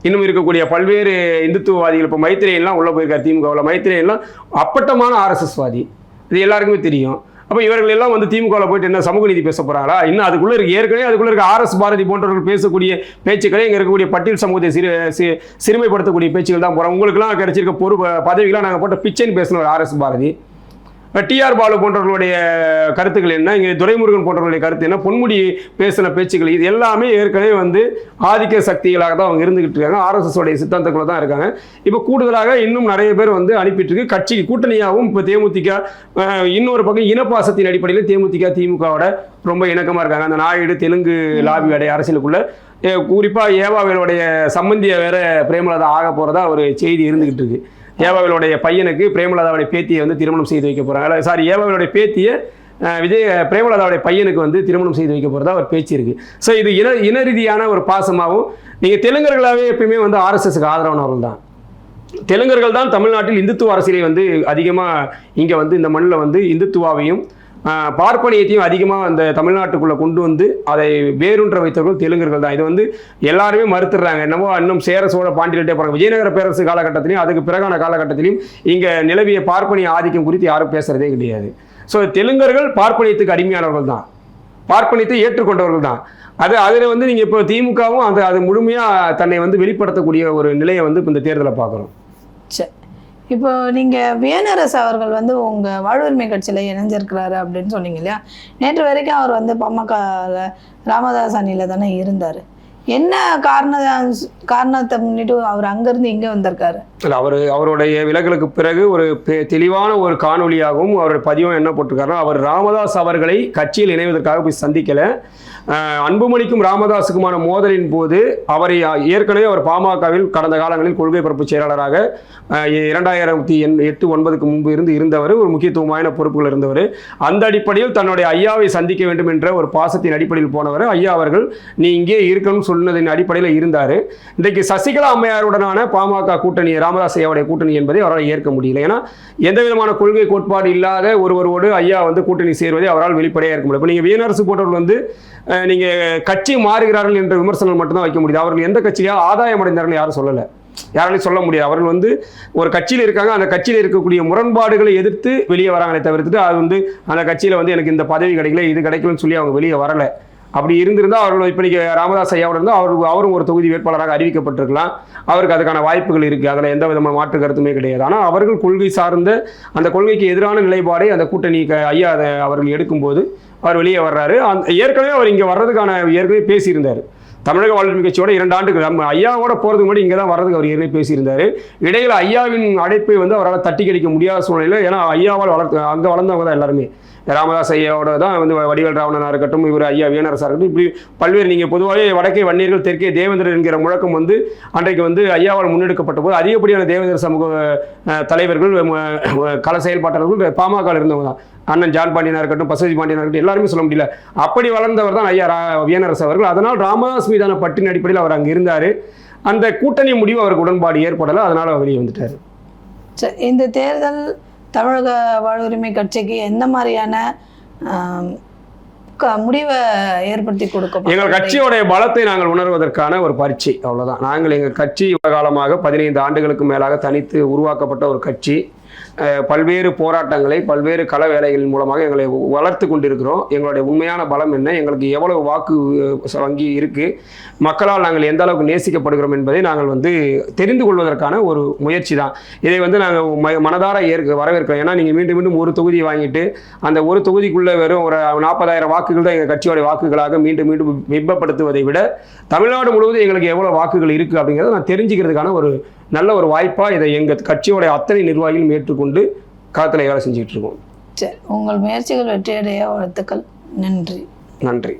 இன்னும் இருக்கக்கூடிய பல்வேறு இந்துத்துவவாதிகள், இப்போ மைத்ரேயன்லாம் உள்ள போயிருக்காரு திமுகவில். மைத்ரேயன்லாம் அப்பட்டமான RSS வாதி, இது எல்லாருக்குமே தெரியும். அப்போ இவர்கள் எல்லாம் வந்து திமுகவில் போயிட்டு என்ன சமூக நீதி பேச போகிறாங்களா? இன்னும் அதுக்குள்ளே இருக்க ஏற்கனவே அதுக்குள்ளே இருக்க ஆர்எஸ் பாரதி போன்றவர்கள் பேசக்கூடிய பேச்சுக்களே இங்கே இருக்கக்கூடிய பட்டியல் சமூகத்தை சிறுமைப்படுத்தக்கூடிய பேச்சுகள் தான் போகிறோம். உங்களுக்குலாம் கிடைச்சிருக்க பதவிகளாக நாங்கள் போட்ட பிச்சைன்னு பேசினோம் ஆர்எஸ் பாரதி. டிஆர் பாலு போன்றவர்களுடைய கருத்துக்கள் என்ன, இங்கே துரைமுருகன் போன்றவர்களுடைய கருத்து என்ன, பொன்முடி பேசின பேச்சுக்கள், இது எல்லாமே ஏற்கனவே வந்து ஆதிக்க சக்திகளாக தான் அவங்க இருந்துகிட்டு இருக்காங்க. ஆர்எஸ்எஸ் உடைய சித்தாந்தக்குள்ள தான் இருக்காங்க. இப்போ கூடுதலாக இன்னும் நிறைய பேர் வந்து அனுப்பிட்டு இருக்கு. கட்சிக்கு கூட்டணியாகவும் இப்போ தேமுதிக இன்னொரு பக்கம் இனப்பாசத்தின் அடிப்படையில் தேமுதிக திமுகவோட ரொம்ப இணக்கமாக இருக்காங்க. அந்த நாயுடு தெலுங்கு லாபியோடைய அரசியலுக்குள்ள குறிப்பாக ஏவாவேலுடைய சம்பந்திய வேற பிரேமலதா ஆக போகிறதா ஒரு செய்தி இருந்துகிட்டு இருக்கு. ஏவாவேலுடைய பையனுக்கு பிரேமலதாவுடைய பேத்தியை வந்து திருமணம் செய்து வைக்க போகிறாங்க. சாரி, ஏவாவேலுடைய பேத்தியை பிரேமலதாவுடைய பையனுக்கு வந்து திருமணம் செய்து வைக்க போகிறதா ஒரு பேச்சு இருக்குது. ஸோ இது இன ரீதியான ஒரு பாசமாகவும், நீங்கள் தெலுங்கர்களாகவே எப்பயுமே வந்து ஆர்எஸ்எஸ்க்கு ஆதரவானவர்கள் தான். தெலுங்கர்கள் தான் தமிழ்நாட்டில் இந்துத்துவ அரசியலை வந்து அதிகமாக இங்கே வந்து இந்த மண்ணில் வந்து இந்துத்துவாவையும் பார்ப்பனியத்தையும் அதிகமாக அந்த தமிழ்நாட்டுக்குள்ளே கொண்டு வந்து அதை வேரூன்ற வைத்தவர்கள் தெலுங்கர்கள் தான். இது வந்து எல்லாருமே மறுத்துடுறாங்க. என்னமோ இன்னும் சேர சோழ பாண்டியர்கிட்டே போகிறாங்க. விஜயநகர பேரரசு காலகட்டத்திலையும் அதுக்கு பிறகான காலகட்டத்திலையும் இங்கே நிலவிய பார்ப்பனிய ஆதிக்கம் குறித்து யாரும் பேசுகிறதே கிடையாது. ஸோ தெலுங்கர்கள் பார்ப்பனியத்துக்கு அடிமையானவர்கள் தான், பார்ப்பனியத்தை ஏற்றுக்கொண்டவர்கள் தான். அதில் வந்து நீங்கள் இப்போ திமுகவும் அது முழுமையாக தன்னை வந்து வெளிப்படுத்தக்கூடிய ஒரு நிலையை வந்து இப்போ இந்த தேர்தலை பார்க்குறோம். சரி, இப்போ நீங்கள் வியனரசு அவர்கள் வந்து உங்கள் வாழ்வுரிமை கட்சியில் இணைஞ்சிருக்கிறாரு அப்படின்னு சொன்னீங்க இல்லையா? நேற்று வரைக்கும் அவர் வந்து பாமக ராமதாஸ் அணியில் தானே இருந்தார். என்ன காரணத்தை முன்னிட்டு அவர் அங்கேருந்து இங்கே வந்திருக்காரு? இல்லை, அவருடைய விலகலுக்கு பிறகு ஒரு தெளிவான ஒரு காணொலியாகவும் அவருடைய பதிவும் என்ன போட்டிருக்காருன்னா, அவர் ராமதாஸ் அவர்களை கட்சியில் இணைவதற்காக போய் சந்திக்கலை. அன்புமணிக்கும் ராமதாஸுக்குமான மோதலின் போது அவரை ஏற்கனவே அவர் பாமகவில் கடந்த காலங்களில் கொள்கை பரப்பு செயலாளராக 2008-09 முன்பு இருந்தவர், ஒரு முக்கியத்துவமான பொறுப்புகள் இருந்தவர். அந்த அடிப்படையில் தன்னுடைய ஐயாவை சந்திக்க வேண்டும் என்ற ஒரு பாசத்தின் அடிப்படையில் போனவர். ஐயா அவர்கள் நீ இங்கே இருக்கணும்னு சொன்னதின் அடிப்படையில் இருந்தார். இன்றைக்கு சசிகலா அம்மையாருடனான பாமக கூட்டணி, ராமதாஸ் ஐயாவுடைய கூட்டணி என்பதை அவரால் ஏற்க முடியல. ஏன்னா எந்த விதமான கொள்கை கோட்பாடு இல்லாத ஒருவரோடு ஐயா வந்து கூட்டணி சேர்வதை அவரால் வெளிப்படையாக இருக்க முடியும். இப்போ நீங்கள் வியனரசு போன்றவர்கள் வந்து நீங்கள் கட்சி மாறுகிறார்கள் என்ற விமர்சனம் மட்டும்தான் வைக்க முடியுது. அவர்கள் எந்த கட்சியாக ஆதாயம் அடைந்தார்கள் யாரும் சொல்லலை, யாராலையும் சொல்ல முடியாது. அவர்கள் வந்து ஒரு கட்சியில் இருக்காங்க, அந்த கட்சியில் இருக்கக்கூடிய முரண்பாடுகளை எதிர்த்து வெளியே வராங்களே தவிர்த்துட்டு அது வந்து அந்த கட்சியில் வந்து எனக்கு இந்த பதவி கிடைக்கல, இது கிடைக்கலன்னு சொல்லி அவங்க வெளியே வரலை. அப்படி இருந்திருந்தால் அவர்கள் இப்போ நீங்கள் ராமதாஸ் ஐயாவோட இருந்தால் அவரும் ஒரு தொகுதி வேட்பாளராக அறிவிக்கப்பட்டிருக்கலாம். அவருக்கு அதுக்கான வாய்ப்புகள் இருக்குது, அதில் எந்த விதமான மாற்று கருத்துமே கிடையாது. ஆனால் அவர்கள் கொள்கை சார்ந்த அந்த கொள்கைக்கு எதிரான நிலைப்பாடை அந்த கூட்டணி ஐயா அவர்கள் எடுக்கும்போது அவர் வெளியே வர்றாரு. ஏற்கனவே அவர் இங்கே வர்றதுக்கான ஏற்கனவே பேசியிருந்தார். தமிழக வாழ்வுரிமை கட்சியோட 2 ஆண்டுகள் நம்ம ஐயாவோட போகிறதுக்கு முன்னாடி இங்கே தான் வர்றதுக்கு அவர் ஏற்கனவே பேசியிருந்தார். இடையில் ஐயாவின் அழைப்பை வந்து அவரால் தட்டி கழிக்க முடியாத சூழ்நிலையில், ஏன்னா ஐயாவால் அங்கே வளர்ந்தவங்க தான் எல்லாருமே. ராமதாஸ் ஐயாவோட தான் வந்து வடிவேல் ராவணனாக இருக்கட்டும், இவர் ஐயா வியனரசாக இருக்கட்டும், இப்படி பல்வேறு நீங்கள் பொதுவாகவே வடக்கே வன்னியர்கள் தெற்கே தேவேந்திரர் என்கிற முழக்கம் வந்து அன்றைக்கு வந்து ஐயாவால் முன்னெடுக்கப்பட்ட போது அதிகப்படியான தேவேந்திர சமூக தலைவர்கள், கள செயல்பாட்டாளர்கள் பாமகவில் இருந்தவங்க தான். அண்ணன் ஜான் பாண்டியனாக இருக்கட்டும், பசுபதி பாண்டியனாக இருக்கட்டும், எல்லாருமே சொல்ல முடியல. அப்படி வளர்ந்தவர் தான் ஐயா வியனரசு அவர்கள். அதனால் ராமதாஸ் மீதான பட்டின் அடிப்படையில் அவர் அங்கே இருந்தார். அந்த கூட்டணி முடிவு அவருக்கு உடன்பாடு ஏற்படலை, அதனால் அவர் வெளியே வந்துட்டார். சரி, இந்த தேர்தல் தமிழக வாழ்வுரிமை கட்சிக்கு எந்த மாதிரியான முடிவை ஏற்படுத்தி கொடுக்கும்? எங்கள் கட்சியோடைய பலத்தை நாங்கள் உணர்வதற்கான ஒரு பரீட்சை, அவ்வளோதான். நாங்கள் எங்கள் கட்சி காலமாக 15 ஆண்டுகளுக்கு மேலாக தனித்து உருவாக்கப்பட்ட ஒரு கட்சி. பல்வேறு போராட்டங்களை பல்வேறு கள வேலைகளின் மூலமாக எங்களை வளர்த்து கொண்டிருக்கிறோம். எங்களுடைய உண்மையான பலம் என்ன, எங்களுக்கு எவ்வளவு வாக்கு வங்கி இருக்குது, மக்களால் நாங்கள் எந்த அளவுக்கு நேசிக்கப்படுகிறோம் என்பதை நாங்கள் வந்து தெரிந்து கொள்வதற்கான ஒரு முயற்சி தான். இதை வந்து நாங்கள் மனதார வரவேற்கிறோம். ஏன்னா நீங்கள் மீண்டும் மீண்டும் ஒரு தொகுதியை வாங்கிட்டு அந்த ஒரு தொகுதிக்குள்ளே வெறும் ஒரு 40,000 வாக்குகள் தான் எங்கள் கட்சியோடைய வாக்குகளாக மீண்டும் மீண்டும் பிம்பப்படுத்துவதை விட தமிழ்நாடு முழுவதும் எங்களுக்கு எவ்வளோ வாக்குகள் இருக்குது அப்படிங்கிறத நான் தெரிஞ்சுக்கிறதுக்கான ஒரு நல்ல ஒரு வாய்ப்பாக இதை எங்கள் கட்சியோடைய அத்தனை நிர்வாகிகளும் ஏற்றுக்கொண்டு காலத்தில் வேலை செஞ்சுக்கிட்டு இருக்கோம். சரி, உங்கள் முயற்சிகள் வெற்றியடைய வாழ்த்துக்கள். நன்றி. நன்றி.